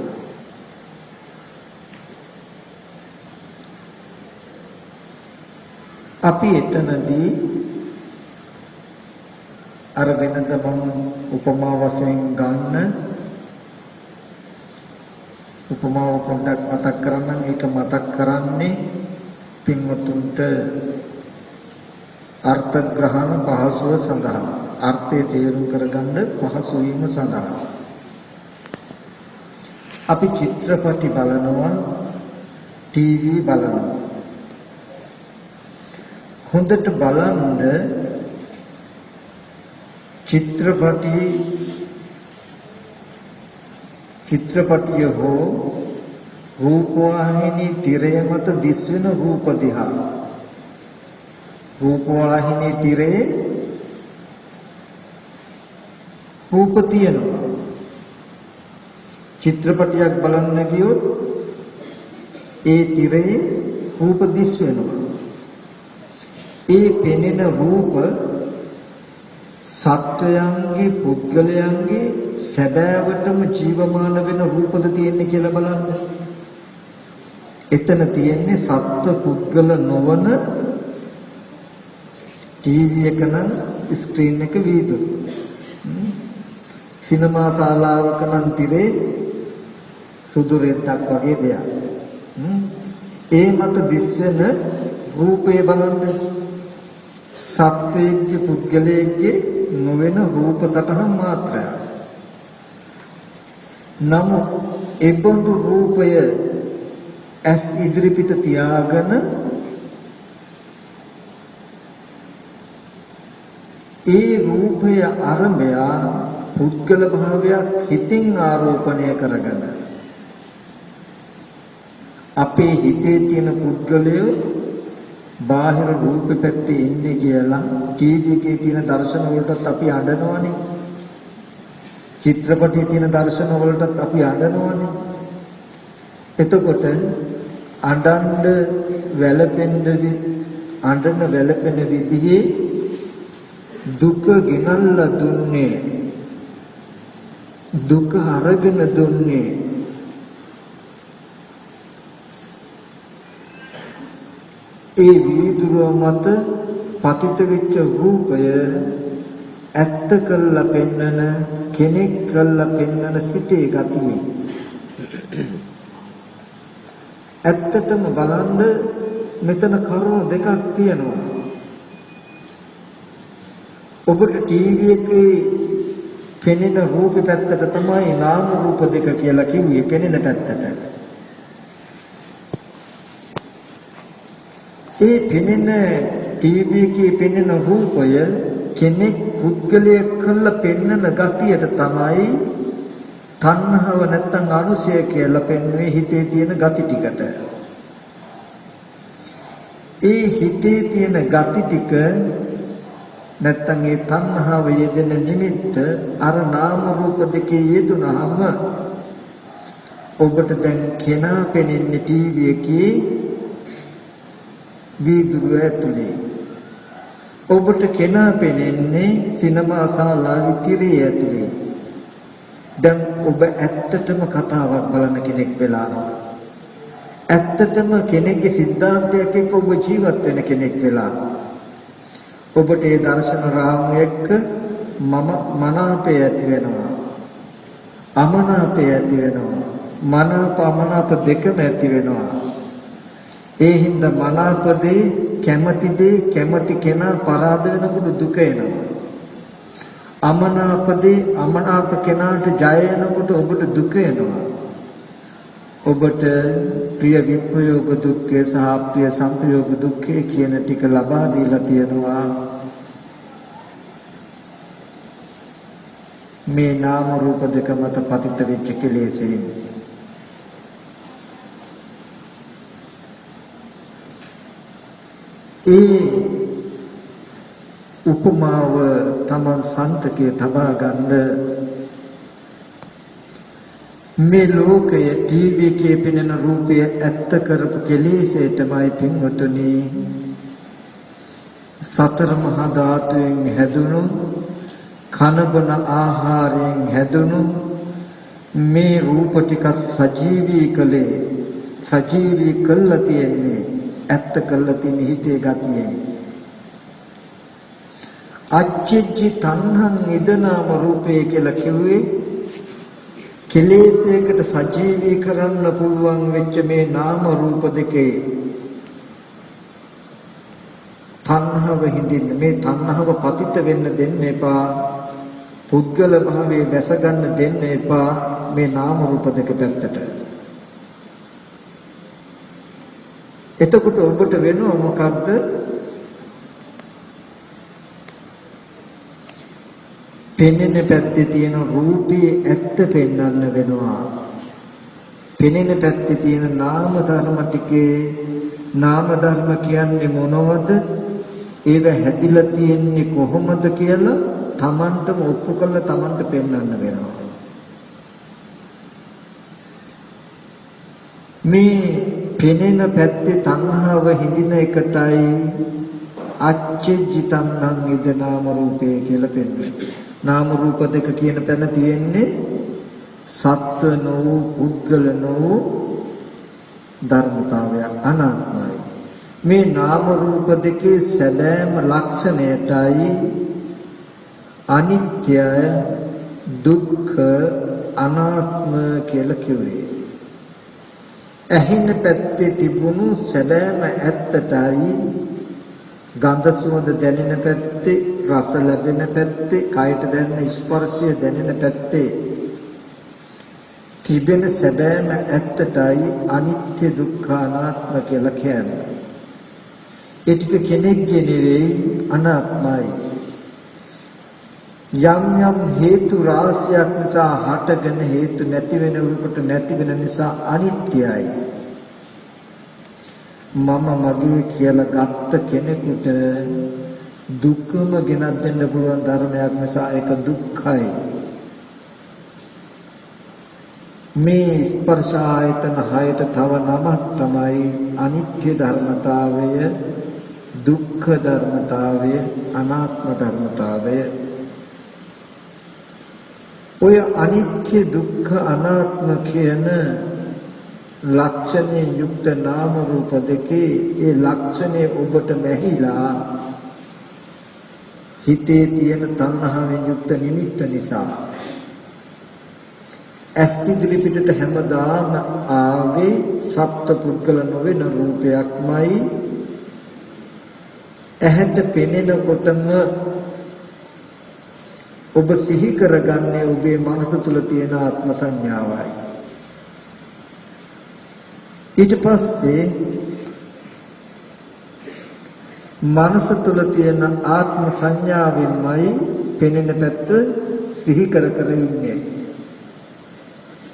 අපි එතනදී අර වෙනද මම උපමා වශයෙන් ගන්න උපමාව පොඩ්ඩක් මතක් කරන්නම්. ඒක මතක් කරන්නේ පින්වතුන්ට අර්ථ ග්‍රහණ පහසුව සඳහා, අර්ථය තේරුම් කරගන්න පහසු වීම සඳහා. අපි චිත්‍රපටි බලනවා, ටීවී බලනවා. හොඳට බලන්න චිත්‍රපටිය හෝ රූපවාහිනී තිරය මත දිස්වෙන රූප දිහා රූපවාහිනී තිරේ රූප තියෙනවා. චිත්‍රපටියක් බලන්න ගියොත් ඒ තිරේ රූප දිස් වෙනවා. ඒ පෙනෙන රූප සත්වයන්ගේ පුද්ගලයන්ගේ සැබෑවටම ජීවමාන වෙන රූපද තියෙන්නේ කියලා බලන්න. එතන තියෙන්නේ සත්ව පුද්ගල නොවන ටීවී එක නම් ස්ක්‍රීන් එක වීදුරු. සිනමා ශාලාවක නම් තිරේ සුදු රෙද්දක් වගේ දෙයක්. ඒ මත දිස්වෙන රූපේ බලන්න සත්වයේ පුද්ගලයේ නොවන රූප සටහන් මාත්‍රයක්. නමුත් ඒබඳු රූපය ඇස් ඉදිරිපිට තියාගෙන ඒ රූපය අරඹය පුද්ගල භාවයක් හිතින් ආරෝපණය කරගෙන අපේ හිතේ තියෙන පුද්ගලය බාහිර රූප පැත්තේ ඉන්නේ කියලා ටීවී එකේ තියෙන දර්ශන වලටත් අපි අඬනවනේ. චිත්‍රපටයේ තියෙන දර්ශන වලටත් අපි අඬනවනේ. එතකොට අඬන වැළපෙන විදිහේ දුක ගෙනල්ලා දුන්නේ දුක අරගෙන දුන්නේ ඒ වීදුරුව මත පතිත වෙච්ච රූපය ඇත්ත කළා පෙන්නන කෙනෙක් කළා පෙන්නන සිටේ ගතිය. ඇත්තටම බලන්න මෙතන කරුණු දෙකක් තියෙනවා. ඔබට ටීවී එකේ පෙනෙන රූප පැත්තට තමයි නාම රූප දෙක කියලා කිව්වේ. පෙනෙන පැත්තට ඒ පෙනෙන ටීවී එකේ පෙනෙන රූපය කෙනෙක් පුද්ගලයෙක් කරලා පෙන්නන ගතියට තමයි තණ්හාව නැත්තම් අනුසය කියලා පෙන්වන්නේ හිතේ තියෙන ගති ටිකට. ඒ හිතේ තියෙන ගති ටික නැත්තම් ඒ තණ්හාව යෙදෙන නිමිත්ත අර නාම රූප දෙකේ යෙදුනහම ඔබට දැන් කෙනා පෙනෙන්නේ ටීවී එකේ වීදුරුව ඇතුලේ. ඔබට කෙනා පෙනෙන්නේ සිනමා ශාලාවේ තිරේ ඇතුලේ. දැන් ඔබ ඇත්තටම කතාවක් බලන කෙනෙක් වෙලා ඇත්තටම කෙනෙක්ගේ සිද්ධාන්තයක් එක්ක ඔබ ජීවත් වෙන කෙනෙක් වෙලා ඔබට ඒ දර්ශන රාමුව එක්ක මනාපය ඇති වෙනවා. අමනාපය ඇති වෙනවා. මනාප අමනාප දෙකම ඇති වෙනවා. ඒ හින්දා මනාප දේ කැමැති දේ කැමැති කෙනා පරාද වෙනකොට දුක එනවා. අමනාප දේ අමනාප කෙනාට ජය එනකොට ඔබට දුක එනවා. ඔබට ප්‍රිය විප්‍රයෝග දුක්ඛය සහ අප්‍රිය සංපයෝග දුක්ඛය කියන ටික ලබා දීලා තියෙනවා. මේ නාම රූප දෙක මත පතිත වෙච්ච කෙලෙසෙන්. ඒ උපමාව තමන් සන්තකේ තබා ගන්න මේ ලෝකයේ ටීවී එකේ පෙනෙන රූපය ඇත්ත කරපු කෙලෙසේටමයි පින්වතුනි සතර මහා ධාතුයෙන් හැදුණු කනබන ආහාරයෙන් හැදුණු මේ රූප ටික සජීවී කළා තියෙන්නේ ඇත්ත කළා තියෙන හිතේ ගතියෙන්. අච්චිජ්ජි තණ්හං ඉදනාම රූපේ කියලා කිව්වේ කෙලෙසයකට සජීවී කරන්න පුළුවන් වෙච්ච මේ නාම රූප දෙකේ තණ්හාව හිඳින්න මේ තණ්හාව පතිත වෙන්න දෙන්න එපා. පුද්ගල භාවයේ දැස ගන්න දෙන්න එපා මේ නාම රූප දෙක පැත්තට. එතකොට ඔබට වෙනව මොකද්ද? පෙනෙන පැත්තේ තියෙන රූපේ ඇත්ත පෙන්වන්න වෙනවා. පෙනෙන පැත්තේ තියෙන නාම ධර්ම ටිකේ නාම ධර්ම කියන්නේ මොනවද? ඒව හැදිලා තියෙන්නේ කොහොමද කියලා Tamanටම ඔප්පු කරලා Tamanට පෙන්වන්න වෙනවා. මේ පෙනෙන පැත්තේ තණ්හාව හිඳින එකටයි අච්චජිතං ඉද නාම රූපේ කියලා පෙන්වන්නේ. නාම රූප දෙක කියන තැන තියෙන්නේ සත්ව නෝ පුද්ගල නෝ ධර්මතාවයක් අනාත්මයි. මේ නාම රූප දෙකේ සැබෑම ලක්ෂණයටයි අනිත්‍ය දුක්ඛ අනාත්ම කියලා කිව්වේ. ඇහින පැත්තේ තිබුණු සැබෑම ඇත්තටයි ගන්ධ සුවඳ දැනෙන පැත්තේ රස ලැබෙන පැත්තේ කයට දැනෙන ස්පර්ශය දැනෙන පැත්තේ තිබෙන සැබෑම ඇත්තටයි අනිත්‍ය දුක්ඛ අනාත්ම කියලා කියන්නේ. ඒ ටික කෙනෙක්ගේ නෙවෙයි අනාත්මයි. යම් යම් හේතු රාශියක් නිසා හටගෙන හේතු නැති වෙන උරුකට නැති වෙන නිසා අනිත්‍යයි. මම මගේ කියලා ගත්ත කෙනෙකුට දුකම ගෙනත් දෙන්න පුළුවන් ධර්මයක් නිසා ඒක දුක්ඛයි. මේ ස්පර්ශ ආයතන හයට තව නමක් තමයි අනිත්‍ය ධර්මතාවය, දුක්ඛ ධර්මතාවය, අනාත්ම ධර්මතාවය. ඔය අනිත්‍ය දුක්ඛ අනාත්ම කියන ලක්ෂණයෙන් යුක්ත නාම රූප දෙකේ ඒ ලක්ෂණය ඔබට නැහිලා හිතේ තියෙන තණ්හාවෙන් යුක්ත නිමිත්ත නිසා ඇස් ඉදිරි පිටට හැමදාම ආවේ සත්ත්ව පුද්ගල නොවන රූපයක්මයි. ඇහැට පෙනෙනකොටම ඔබ සිහි කරගන්නේ ඔබේ මනස තුල තියෙන ආත්ම සංඥාවයි. ඊට පස්සේ මනස තුල තියෙන ආත්ම සංඥාවෙන්මයි පෙනෙන පැත්ත සිහි කර කර ඉන්නේ.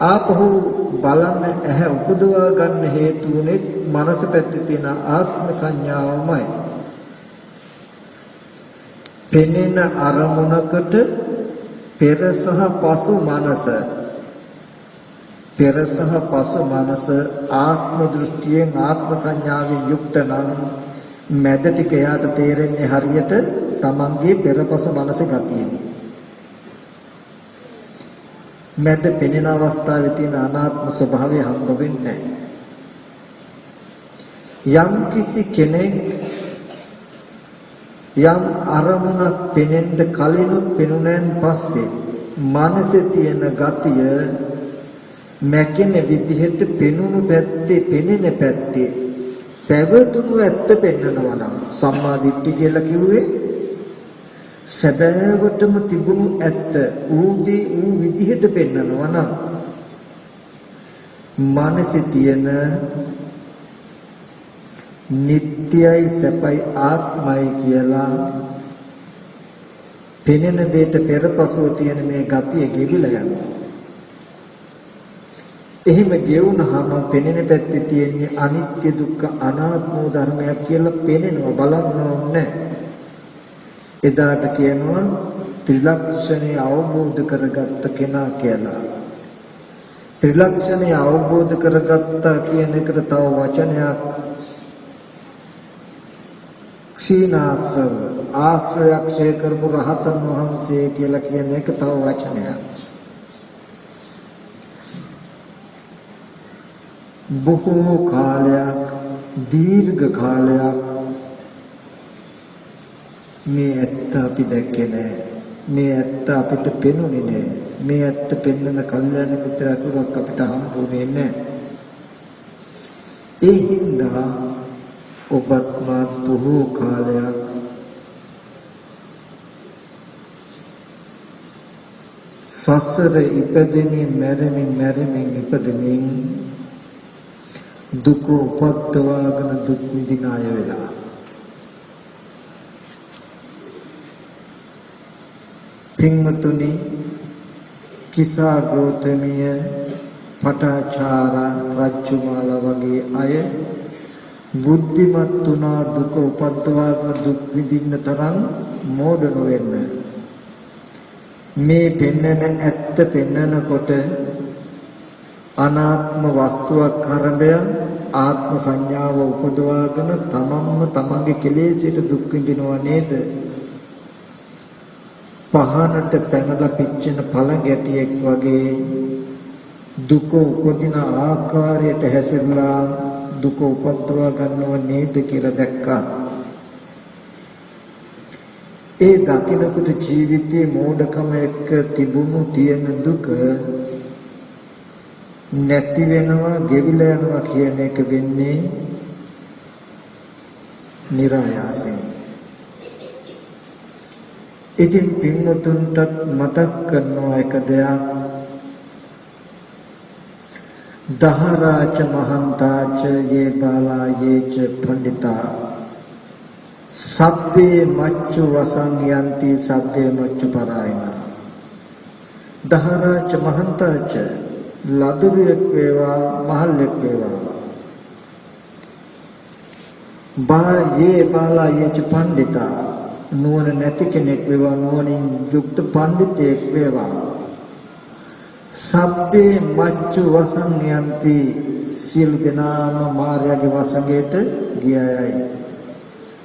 ආපහු බලන්න ඇහැ උපදවා ගන්න හේතු උනේ මනස පැත්තේ තියෙන ආත්ම සංඥාවමයි. පෙනෙන අරමුණකට පෙර සහ පසු මනස ආත්ම දෘෂ්ටියෙන් ආත්ම සංඥාවෙන් යුක්ත නම් මැද ටික යාට තේරෙන්නේ හරියට තමන්ගේ පෙරපසු මනසේ ගතියෙන්. මැද පෙනෙන අවස්ථාවේ තියෙන අනාත්ම ස්වභාවය හම්බ වෙන්නේ නැහැ. යම් කිසි කෙනෙක් යම් අරමුණක් පෙනෙන්න කලිනුත් පෙනුනෙන් පස්සේ මනසේ තියෙන ගතිය මැකෙන විදිහට පෙනුණු පැත්තේ පෙනෙන පැත්තේ පැවතුණු ඇත්ත පෙන්නනවා නම් සම්මා දිට්ඨිය කියලා කිව්වේ සැබෑවටම තිබුණු ඇත්ත ඌදී ඌ විදිහට පෙන්නනවා නම් මනසේ තියෙන නිට්ටයයි සැපයි ආත්මයි කියලා පෙනෙන දෙයට පෙරපසුව තියෙන මේ ගතිය ගෙවිලා යනවා. එහෙම ගෙවුනහම පෙනෙන පැත්තේ තියෙන අනිත්‍ය දුක්ඛ අනාත්ම ධර්මයක් කියලා පෙනෙනවා බලන්න ඕනේ. එදාට කියනවා ත්‍රිලක්ෂණය අවබෝධ කරගත්ත කෙනා කියලා. ත්‍රිලක්ෂණය අවබෝධ කරගත්තා කියන එකට තව වචනයක් ක්ෂීණාශ්‍රව ආශ්‍රයක් ක්ෂය කරපු රහතන් වහන්සේ කියලා කියන එක තව වචනයක්. බොහෝ කාලයක් දීර්ඝ කාලයක් මේ ඇත්ත අපි දැක්කේ නැහැ. මේ ඇත්ත අපිට පෙනුනේ නැහැ. මේ ඇත්ත පෙන්වන කල්යාණ මිත්‍ර අසුරක් අපිට හම්බුනේ නැහැ. ඒ හින්දා ඔබත් මාත් බොහෝ කාලයක් සසර ඉපදෙමින් මැරෙමින් ඉපදෙමින් දුක උපද්දවාගෙන දුක් විඳින අය වෙලා පින්වතුනි කිසා ගෞතමිය පටාචාර රජ්ජුමාල වගේ අය බුද්ධිමත් වුණා දුක උපද්දවාගෙන දුක් විඳින්න තරම් මෝඩ නොවෙන්න. මේ පෙන්නන ඇත්ත පෙන්නනකොට අනාත්ම වස්තුවක් හරඹය ආත්ම සංඥාව උපදවාගෙන තමන්ම තමන්ගේ කෙලෙසට දුක් විඳිනවා නේද? පහනට පැනලා පිච්චෙන පළඟැටියෙක් වගේ දුක උපදින ආකාරයට හැසිරලා දුක උපද්දවා ගන්නව නේද කියලා දැක්කා. ඒ දකින්නකොට ජීවිතයේ මෝඩකම එක්ක තිබුණු තියෙන දුක නැති වෙනවා, ගෙවිලා යනවා කියන එක වෙන්නේ નિરાයාසයෙන්. ඉතින් පින්වතුන්ට මතක් කරනවා එක දෙයක්. දහරාච මහන්තාච යේ බාලා යේච පණ්ඩිතා සබ්බේ මච්චු වසං යන්ති සබ්බේ මච්චු පරායනා. දහරාච මහන්තාච ලදුරුවෙක් වේවා මහල්ලෙක් වේවා, යේ බාලා යේච පණ්ඩිතා නුවණ නැති කෙනෙක් වේවා, නුවණින් යුක්ත පඬිතෙක් වේවා, සබ්බේ මච්චු වසං යන්ති සියලු දෙනාම මාර්යාගේ වසඟයට ගියයි.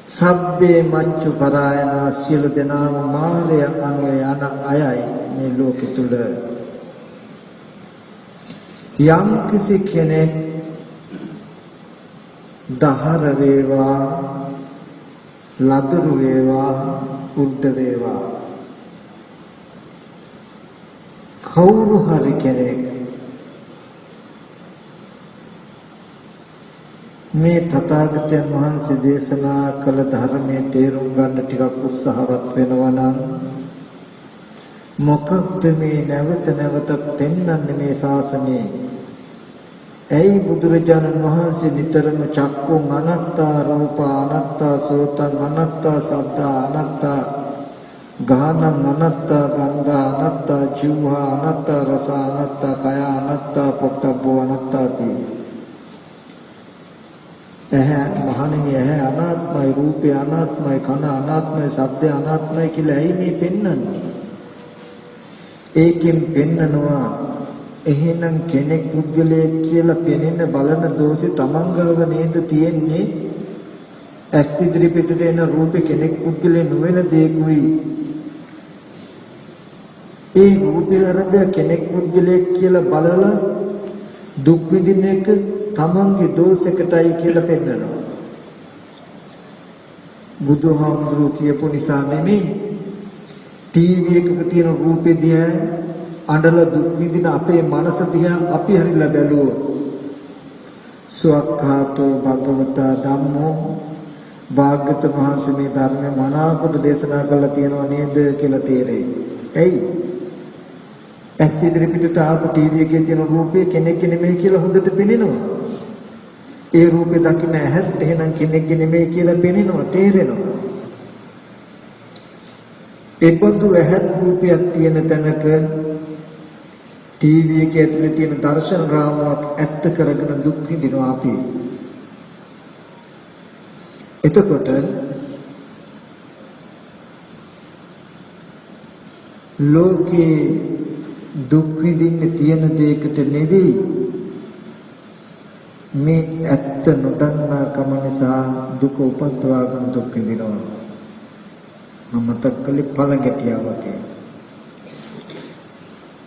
සබ්බේ මච්චු පරායනා සියලු දෙනාම මාර්ය අනුව යන අයයි මේ ලෝකෙ තුල. යම් කිසි කෙනෙක් දහර වේවා, ලදරු වේවා, උද්ද වේවා, කවුරු හරි කෙනෙක් මේ තථාගතයන් වහන්සේ දේශනා කළ ධර්මයේ තේරුම් ගන්න ටිකක් උත්සාහවත් වෙනවා නම් මොකක්ද මේ නැවත නැවතත් පෙන්වන්නේ මේ ශාසනයේ? ඇයි බුදුරජාණන් වහන්සේ නිතරම චක්කුං අනත්තා, රූප අනත්තා, සෝතං අනත්තා, සද්දා අනත්තා, ගානං අනත්තා, ගන්ධා අනත්තා, ජීවහා අනත්තා, රස අනත්තා, කය අනත්තා, පොට්ටබ්බෝ අනත්තා කියේ? ඇහැ මහණෙනි, ඇහැ අනාත්මයි, රූපය අනාත්මයි, කන අනාත්මයි, ශබ්දය අනාත්මයි කියලා ඇයි මේ පෙන්වන්නේ? ඒකෙන් පෙන්නනවා එහෙනම් කෙනෙක් පුද්ගලයෙක් කියලා පෙනෙන බලන දෝෂේ තමන් ගාව නේද තියෙන්නේ? ඇස් ඉදිරි පිටට එන රූපේ කෙනෙක් පුද්ගලයෙක් නොවන දෙයක්ුයි. ඒ රූපය අරබය කෙනෙක් පුද්ගලයෙක් කියලා බලලා දුක් විඳින එක තමන්ගේ දෝෂයකටයි කියලා පෙන්නනවා. බුදුහාමුදුරුවෝ කියපු නිසා නෙමෙයි, ටීවී එකක තියෙන රූපෙ දිහා අඬලා දුක් විඳින අපේ මනස දිහා අපි හරිලා බැලුවොත් සුවක්ඛාතෝ භගවතා ධම්මෝ, භාග්‍යවතුන් වහන්සේ මේ ධර්මය මනාකොට දේශනා කළා තියෙනව නේද කියලා තේරෙයි. ඇයි? ඇස් ඉදිරි පිටට ආපු ටීවී එකේ තියෙන රූපේ කෙනෙක් නෙමෙයි කියලා හොඳට පෙනෙනවා. ඒ රූපේ දකින්න ඇහත් එහෙනම් කෙනෙක් නෙමෙයි කියලා පෙනෙනවා, තේරෙනවා. ඒබඳු ඇහත් රූපයක් තියෙන තැනක ටීවී එකේ ඇතුලේ තියෙන දර්ශන රාමුවක් ඇත්ත කරගෙන දුක් විඳිනවා අපි. එතකොට ලෝකේ දුක් විඳින්න තියෙන දෙයකට නෙවෙයි, මේ ඇත්ත නොදන්නා කම නිසා දුක උපද්දවාගෙන දුක් විඳිනවා. මම මතක් කළේ පළඟැටියා වගේ.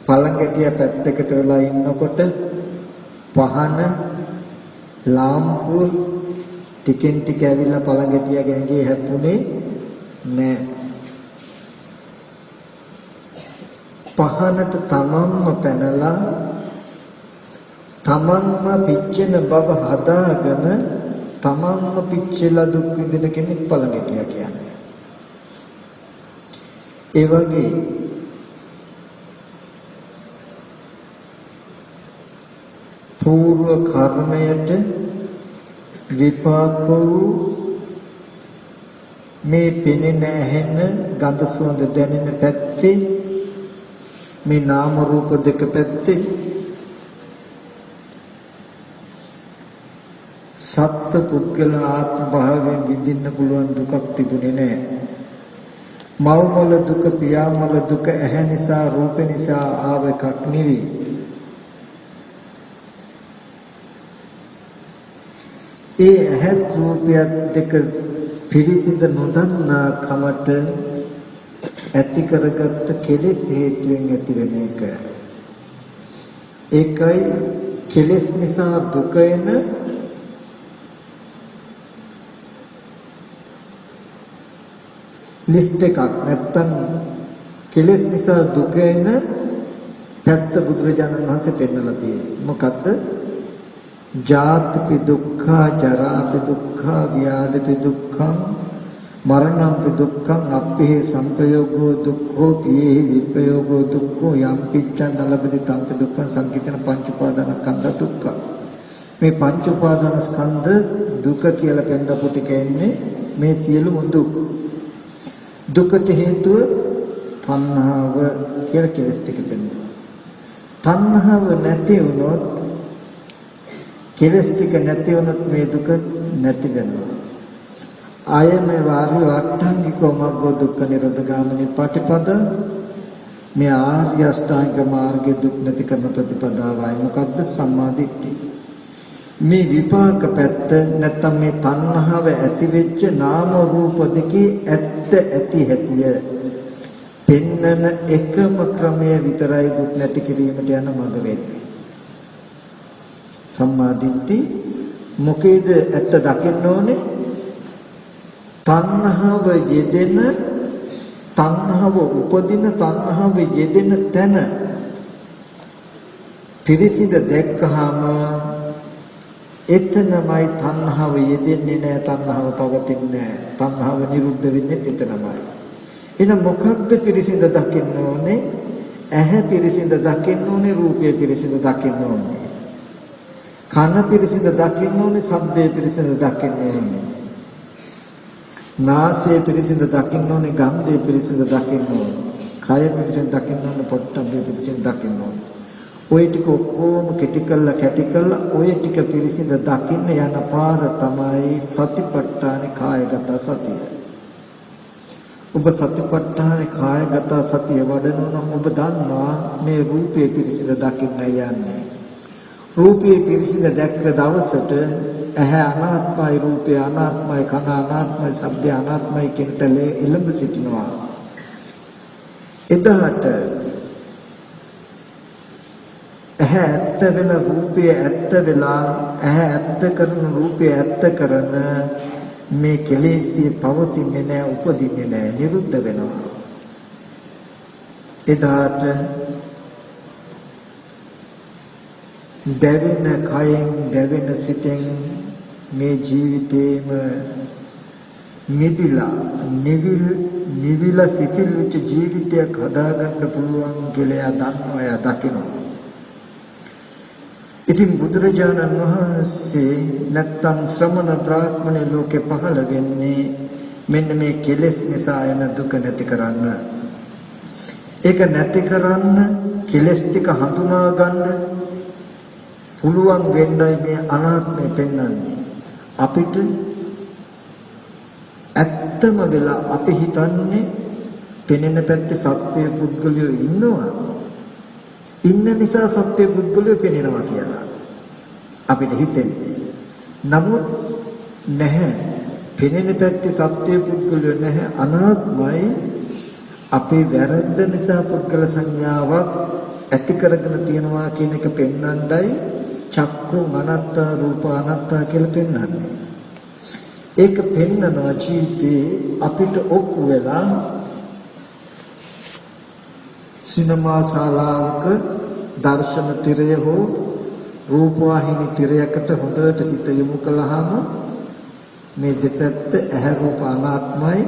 පළඟැටියා පැත්තකට වෙලා ඉන්නකොට පහන ලාම්පුව ටිකෙන් ටික ඇවිල්ලා පළඟැටියාගේ ඇඟේ හැප්පුණේ නෑ. පහනට තමන්ම පැනලා තමන්ම පිච්චෙන බව හදාගෙන තමන්ම පිච්චෙලා දුක් විඳින කෙනෙක් පළඟැටියා කියන්නේ. ඒ වගේ పూర్ව කර්මයට විපාක වූ මේ පෙනෙන ඇහෙන ගඳ සුවඳ දැනෙන පැත්තේ, මේ නාම රූප දෙක පැත්තේ සත්ත්ව පුද්ගල ආත්ම භාවයෙන් විඳින්න පුළුවන් දුකක් තිබුණේ නැහැ. මව්මල දුක, පියාමල දුක ඇහැ නිසා, රූප නිසා ආව එකක් නෙවෙයි. ඒ ඇහත් රූපයත් දෙක පිළිසිඳ නොදන්නා කමට ඇති කරගත්ත කෙලෙස් හේතුවෙන් ඇතිවෙන එක. ඒකයි කෙලෙස් නිසා දුක එන ලිස්ට් එකක්. නැත්තම් කෙලෙස් නිසා දුක එන පැත්ත බුදුරජාණන් වහන්සේ පෙන්නලා තියෙන්නේ. මොකද්ද? ජාතිපි දුක්ඛා, ජරාපි දුක්ඛා, ව්‍යාධිපි දුක්ඛං, මරණම්පි දුක්ඛං, අප්පේ සංපයෝගෝ දුක්ඛෝ, පියේ විපයෝගෝ දුක්ඛෝ, යම් පිච්ඡං නලබති තම්පි දුක්ඛං සංකිතන පංච උපාදානස්කන්ධ දුක්ඛ. මේ පංච උපාදානස්කන්ධ දුක කියලා පෙන්නපු ටික එන්නේ මේ සියලුම දුක්. දුකට හේතුව තණ්හාව කියලා කෙලස් ටික පෙන්නනවා. තණ්හාව නැති වුණොත්, කෙලස් ටික නැති වුණොත් මේ දුක නැති වෙනවා. ආයම වාරි අට්ඨාංගිකෝ මග්ගෝ දුක්ඛ නිරෝධ ගාමිනී පටිපද. මේ ආර්ය අෂ්ටාංග මාර්ගයේ දුක් නැති කරන ප්‍රතිපදාවයි. මොකද්ද? සම්මා දිට්ඨිය. මේ විපාක පැත්ත නැත්තම් මේ තණ්හාව ඇති වෙච්ච නාම රූප දෙකේ ඇත්ත ඇති හැටිය පෙන්නන එකම ක්‍රමය විතරයි දුක් නැති කිරීමට යන මඟ වෙන්නේ. සම්මා දිට්ඨි. මොකේද ඇත්ත දකින්න ඕනේ? තණ්හාව යෙදෙන, තණ්හාව උපදින, තණ්හාව යෙදෙන තැන පිරිසිඳ දැක්කහම එතනමයි තණ්හාව යෙදෙන්නේ නැහැ, තණ්හාව පවතින්නේ නැහැ, තණ්හාව නිරුද්ධ වෙන්නේ එතනමයි. එහෙනම් මොකක්ද පිරිසිඳ දකින්න ඕනේ? ඇහැ පිරිසිඳ දකින්න ඕනේ, රූපය පිරිසිඳ දකින්න ඕනේ, කන පිරිසිඳ දකින්න ඕනේ, ශබ්දය පිරිසිඳ දකින්න ඕනේ, නාසය පිරිසිඳ දකින්න ඕනේ, ගන්ධය පිරිසිඳ දකින්න ඕනේ, කය පිරිසිඳ දකින්න ඕනේ, පොට්ටබ්බය පිරිසිඳ දකින්න ඕනේ. ඔය ටික ඔක්කොම කැටි කළා ඔය ටික පිරිසිඳ දකින්න යන පාර තමයි සතිපට්ඨාන කායගත සතිය. ඔබ සතිපට්ඨාන කායගත සතිය වඩනවා නම් ඔබ දන්නවා මේ රූපේ පිරිසිඳ දකින්න යන්නේ. රූපේ පිරිසිඳ දැක්ක දවසට ඇහැ අනාත්මයි, රූපය අනාත්මයි, කන අනාත්මයි, ශබ්දය අනාත්මයි කියන තලයේ එළඹ සිටිනවා. එදාට ඇහැ ඇත්ත වෙලා, රූපය ඇත්ත වෙලා, ඇහැ ඇත්ත කරන, රූපය ඇත්ත කරන මේ කෙලෙසිය පවතින්නේ නැහැ, උපදින්නේ නැහැ, නිරුද්ධ වෙනවා. එදාට දැවෙන කයෙන්, දැවෙන සිතෙන් මේ ජීවිතේම නිවිලා සිසිල් වෙච්ච ජීවිතයක් හදාගන්න පුළුවන් කියලා දන්නවා, එයා දකිනවා. ඉතින් බුදුරජාණන් වහන්සේ නැත්තම් ශ්‍රමණ බ්‍රාහ්මණ ලෝකේ පහළ වෙන්නේ මෙන්න මේ කෙලෙස් නිසා එන දුක නැති කරන්න. ඒක නැති කරන්න කෙලෙස් ටික හඳුනා ගන්න පුළුවන් වෙන්නයි මේ අනාත්මය පෙන්වන්නේ. අපිට ඇත්තම වෙලා අපි හිතන්නේ පෙනෙන පැත්තේ සත්‍ය පුද්ගලයෝ ඉන්නවා. ඉන්න නිසා සත්‍ය පුද්ගලයෝ පෙනෙනවා කියලා අපිට හිතෙන්නේ. නමුත් නැහැ. පෙනෙන පැත්තේ සත්‍ය පුද්ගලයෝ නැහැ, අනාත්මයි. අපේ වැරද්ද නිසා පුද්ගල සංඥාවක් ඇති කරගෙන තියනවා කියන එක පෙන්වන්නයි චක්කු අනාත්තා, රූප අනාත්තා කියලා පෙන්වන්නේ. ඒක පෙන්වනවා ජීවිතේ අපිට ඔප්පු වෙලා සිනමා ශාලාවක දර්ශන තිරය හෝ රූපවාහිනී තිරයකට හොඳට සිත යොමු කළාම මේ දෙපැත්ත ඇහැ රූප අනාත්මයි,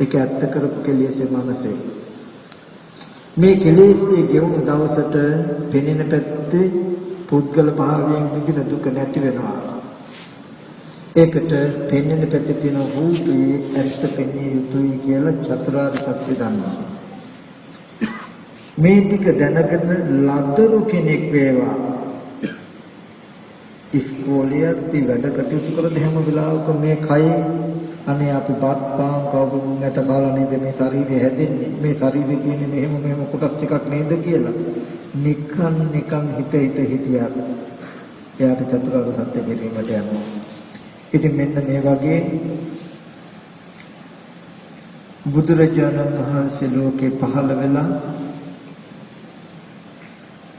ඒක ඇත්ත කරපු කෙලෙසේ මනසේ. මේ කෙලෙසේ ගෙවුණු දවසට පෙනෙන පැත්තේ පුද්ගල භාවයෙන් විඳින දුක නැති වෙනවා. ඒකට පෙනෙන පැත්තේ තියෙන රූපේ ඇත්ත පෙනිය යුතුයි කියලා චතුරාර්ය සත්‍ය දන්නවා. මේ ටික දැනගෙන ලදරු කෙනෙක් වේවා, ඉස්කෝලේදී වැඩ කටයුතු කරද්දී හැම වෙලාවකම මේ කයේ අනේ අපි බත් පාන් කවුරුන්ට කාලා නේද මේ ශරීරය හැදෙන්නේ මේ ශරීරයේ තියෙන මෙහෙම කොටස් ටිකක් නේද කියලා නිකන් හිත හිටියා. එයාට චතුරාර්ය සත්‍ය පිළිමට යනවා. ඉතින් මෙන්න මේ වගේ බුදුරජාණන් වහන්සේ ලෝකේ පහළ වෙලා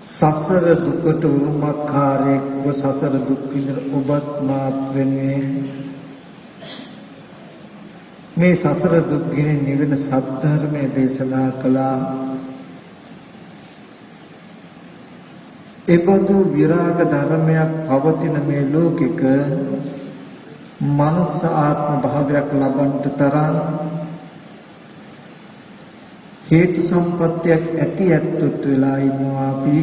සසර දුකට උරුමකාරයෙක්ව සසර දුක් විඳින ඔබත් මාත් වෙනුවෙන් මේ සසර දුක් ගැන නිවෙන සත්‍ය දේශනා කළා. එබඳු විරාග ධර්මයක් පවතින මේ ලෝකෙක මනුස්ස ආත්ම භාවයක් ලබන්නට තරම් හේතු සම්පත්තියක් ඇති ඇත්තොත් වෙලා ඉන්නවා. අපි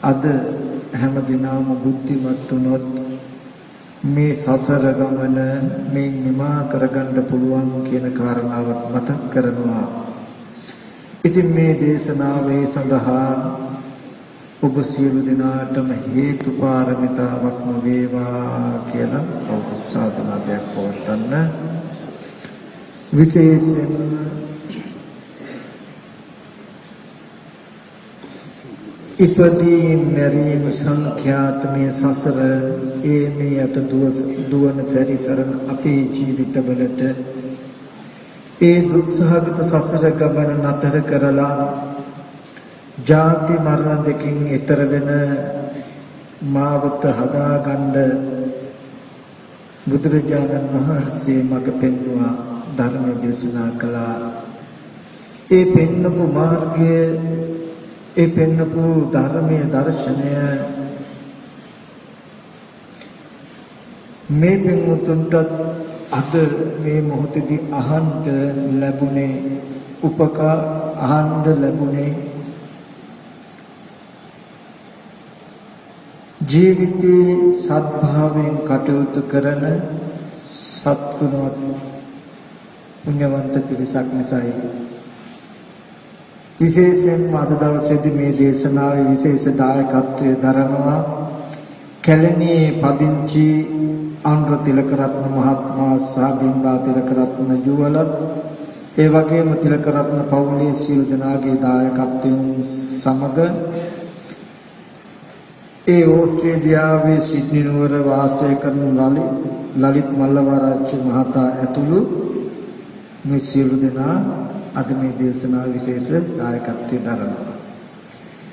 අද හැමදිනම බුද්ධිමත් වුණොත් මේ සසර ගමන මේ නිමා කරගන්න පුළුවන් කියන කාරණාවත් මතක් කරනවා. ඉතින් මේ දේශනාවේ සඳහා ඔබ සියලු දෙනාටම හේතු පාරමිතාවක්ම වේවා කියලා අවසාදනාවක් පවත්වන්න. විශේෂයෙන්ම ඉපදී මැරීම සංඛ්‍යාත මේ සසර මේ අත දුවන සැරිසරන අපේ ජීවිතවලට ඒ දුක් සහගත සසර ගමන නතර කරලා ජාති මරණ දෙකින් ඈතර වෙන මාවත හදාගන්න බුදුරජාණන් වහන්සේ මඟ පෙන්වුවා ධර්ම දේශනා කළා. ඒ පෙන්වපු මාර්ගය ඒ පෙන්වපු ධර්මයේ දර්ශනය මේ පෙන්වතුන්ට අද මේ මොහොතේදී අහන්න ලැබුණේ අහන්න ලැබුණේ ජීවිතේ සත්භාවයෙන් කටයුතු කරන සත්ගුණවත් පුණ්‍යවන්ත පිරිසක් නිසායි. විශේෂයෙන්ම අද දවසේදී මේ දේශනාවේ විශේෂ දායකත්වයේ දරනවා කැලණියේ පදිංචි අනුර තිලකරත්න මහත්මයා සහ බිම්බා තිලකරත්න යුවලත් ඒ වගේම තිලකරත්න පවුලේ සියලු දෙනාගේ දායකත්වයෙන් සමග ඒ ඕස්ට්‍රේලියාවේ සිඩ්නි නුවර වාසය කරන ලලිත් මල්ලවආරච්චි මහතා ඇතුළු මේ සියලු දෙනා අද මේ දේශනාව විශේෂ දායකත්වයේ දරනවා.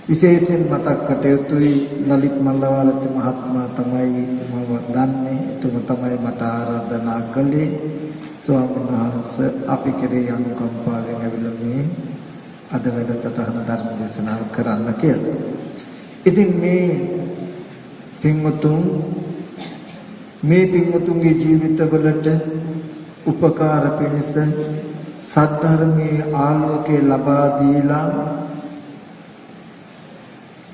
විශේෂයෙන් මතක් කටයුතුයි ලලිත් මල්ලවආරච්චි මහත්මයා තමයි මම දන්නේ. එතුම තමයි මට ආරාධනා කළේ ස්වාමීන් වහන්සේ අපි කෙරේ අනුකම්පාවෙන් ඇවිල්ලා මේ අද වැඩසටහන ධර්ම දේශනාව කරන්න කියලා. ඉතින් මේ පින්වතුන්ගේ ජීවිතවලට උපකාර පිණිස සද්ධර්මයේ ආලෝකය ලබා දීලා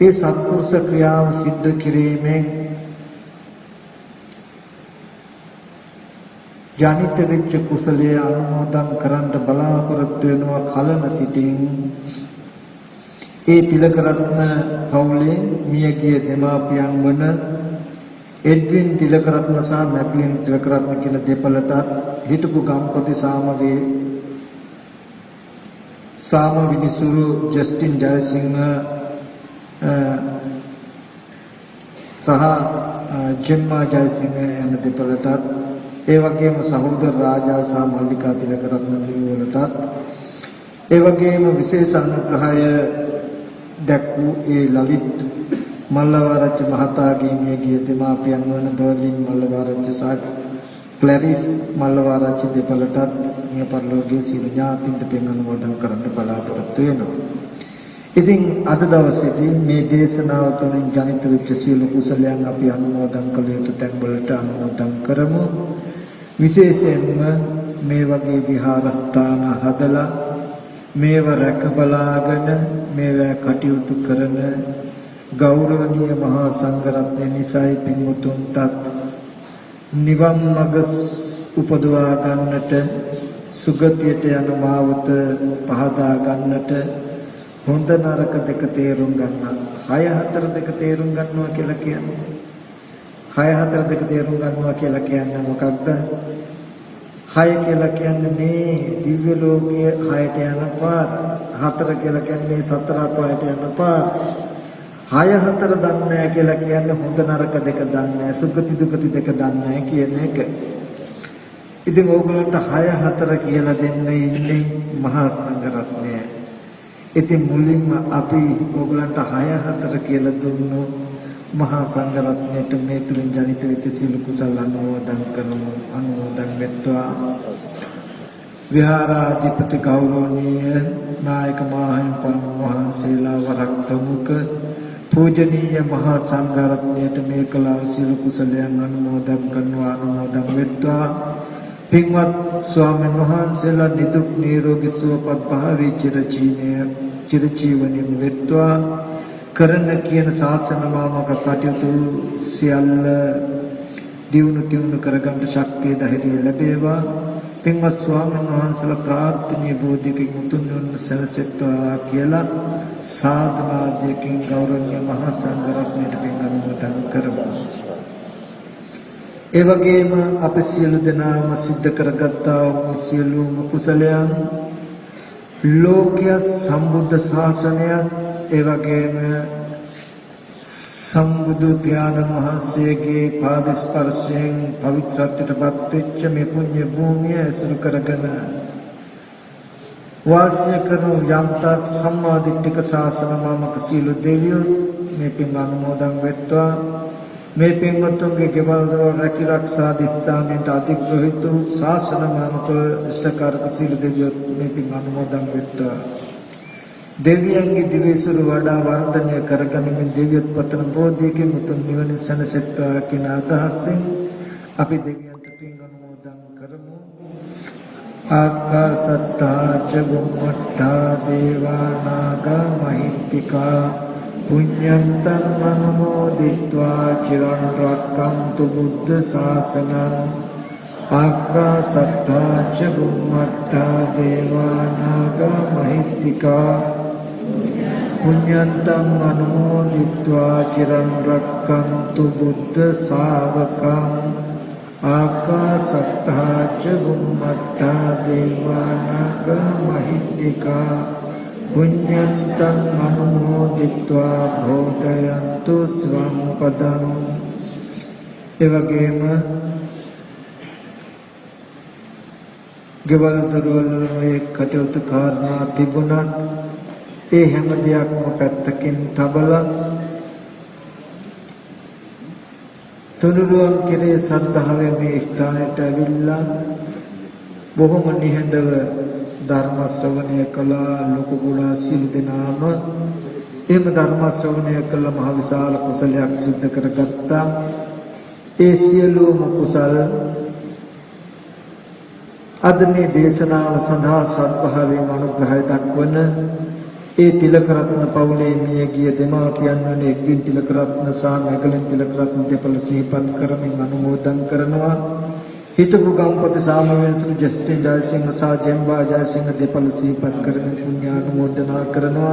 ඒ සත්පුරුෂ ක්‍රියාව සිද්ධ කිරීමෙන් ජනිත වෙච්ච කුසලයේ අනුමෝදන් කරන්න බලාපොරොත්තු වෙනවා කලන සිටින් ඒ තිලකරත්න පවුලේ මියගිය දෙමාපියන් වන එඩ්වින් තිලකරත්න සහ මැක්ලින් තිලකරත්න කියන දෙපළට හිටපු ගම්පති සාම විනිසුරු ජස්ටින් ජයසිංහ සහ ජෙම්මා ජයසිංහ යන දෙපළට ඒ වගේම සහෝදර රාජා සහ මල්ලිකා තිලකරත්න වලටත් ඒ වගේම විශේෂ අනුග්‍රහය දැක්වූ ඒ ලලිත් මල්ලවආරච්චි මහතාගේ මියගිය දෙමාපියන් වන බර්ලින් මල්ලවආරච්චි සහ ක්ලැරිස් මල්ලවආරච්චි දෙපළටත් මේ පරිලෝකීය සියලු ඥාතීන්ට පින් අනුමෝදන් කරන්න බලාපොරොත්තු වෙනවා. ඉතින් අද දවසේදී මේ දේශනාව තුළින් ජනිත වෙච්ච සියලු කුසලයන් අපි අනුමෝදන් කළ යුතු තැන් වලට අනුමෝදන් කරමු. විශේෂයෙන්ම මේ වගේ විහාරස්ථාන හදලා මේව රැක බලාගෙන මේවා කටයුතු කරන ගෞරවනීය මහා සංඝරත්නය නිසායි පින්වතුන්ටත් නිවන් මඟ උපදවා ගන්නට සුගතියට යන මාවත පහදා ගන්නට හොඳ නරක දෙක තේරුම් ගන්න 6-4 දෙක තේරුම් ගන්නවා කියලා කියන්නේ 6 4 2 තේරුම් ගන්නවා කියලා කියන්නේ මොකක්ද? 6 කියලා කියන්නේ මේ දිව්‍ය ලෝකයේ 6ට යන පාර. 4 කියලා කියන්නේ මේ සතර අපායට යන පාර. 6 4 දන්නේ නැහැ කියලා කියන්නේ හොඳ නරක දෙක දන්නේ නැහැ, සුගති දුගති දෙක දන්නේ නැහැ කියන එක. ඉතින් ඕගොල්ලන්ට 6 4 කියලා දෙන්න ඉන්නේ මහා සංඝරත්නය. ඉතින් මුලින්ම අපි ඕගොල්ලන්ට 6 4 කියලා දුන්නු මහා සංඝරත්නයට මේ තුලින් ජනිත වෙච්ච සීල කුසල අනුමෝදන් කරමු. අනුමෝදන් වෙත්වා. විහාරාධිපති ගෞරවනීය නායක මාහිමිපාණ වහන්සේලා වරක් ප්‍රමුඛ පූජනීය මහා සංඝරත්නයට මේ කලාව සීල කුසලයන් අනුමෝදන් කරනවා. අනුමෝදන් වෙත්වා. පින්වත් ස්වාමීන් වහන්සේලා නිදුක් නිරෝගී සුවපත් භාවී චිරජීවනයේ වෙත්වා. කරන කියන ශාසන මාමක කටයුතු සියල්ල දියුණු කරගන්න ශක්තිය ධෛර්යය ලැබේවා. පින්වත් ස්වාමීන් වහන්සේලා ප්‍රාර්ථනීය බෝධියකින් උතුම් නිවන සැලසෙත්වා කියලා සාදුවාදයකින් ගෞරවනීය මහා සංඝරත්නයට පින් අනුමෝදන් කරමු. ඒ වගේම අපි සියලු දෙනාම සිද්ධ කරගත්තා වූ සියලුම කුසලයන් ලෝකයේ සම්බුද්ධ ශාසනයත් ඒ වගේම සම්බුදු පියාණන් වහන්සේගේ පාද ස්පර්ශයෙන් පවිත්‍රත්වයටපත් වෙච්ච මේ පුණ්‍ය භූමිය ඇසුරු කරගෙන වාසය කරන යම්තාක් සම්මාදිට්ඨික ශාසන මාමක සීල දෙවියෝ මේ පින් අනුමෝදන් වෙත්වා. මේ පින්වත්තුන්ගේ ගෙවල් දොර රැකී ආරක්ෂා දිස්ත්‍රාණයට අධිග්‍රහිත වූ ශාසන මාමක ඉෂ්ඨකාරක සීල දෙවියෝ මේ පින් අනුමෝදන් වෙත්වා. දෙවියන්ගේ දිවේසුරු වඩා වර්ධනය කරගනිමින් දිව්‍යත් පතන බෝධියකින් මුතුන් නිවන සැනසෙත්වා කියන අදහසින් අපි දෙවියන්ට පින් අනුමෝදන් කරමු. ආකාසට්ටා ච බුම්මට්ටා දේවා නාග මහිත්‍තිකා පුඤ්ඤන්තං අනුමෝදිत्वा චිරන් රක්ඛන්තු බුද්ධ ශාසනං. ආකාසට්ටා ච බුම්මට්ටා දේවා නාග මහිත්‍තිකා පුඤ්ඤන්තං අනුමෝදිत्वा චිරන් රක්ඛන්තු බුද්ධ ශාවකං. ආකාසට්ටා ච බුම්මට්ටා දේවා නාග මහිත්‍තිකා පුඤ්ඤන්තං අනුමෝදිत्वा භෝදයන්තු ස්වං පදං. එවැගේම ගෙවල් දොරවල් මේ කටයුතු කාරණා තිබුණත් ඒ හැම දෙයක්ම පැත්තකින් තබලා තුනුරුවන් කෙරේ සද්ධාවෙන් මේ ස්ථානයට ඇවිල්ලා බොහොම නිහඬව ධර්ම ශ්‍රවණය කළා. ලොකු ගුණා සීල දෙනාම එහෙම ධර්ම ශ්‍රවණය කළ මහ විශාල කුසලයක් සිද්ධ කරගත්තා. ඒ සියලුම කුසල අද මේ දේශනාව සඳහා සත්භාවයෙන් අනුග්‍රහය දක්වන ඒ තිලකරත්න පවුලේ මියගිය දෙමාපියන් වන එක්වින් තිලකරත්න සහ මෙගලින් තිලකරත්න දෙපළ සිහිපත් කරමින් අනුමෝදන් කරනවා. හිටපු ගම්පති සාමවේල්තුරු ජස්ටින් ජයසිංහ සහ ජෙම්බා ජයසිංහ දෙපළ සිහිපත් කරමින් පුණ්‍යානුමෝදනා කරනවා.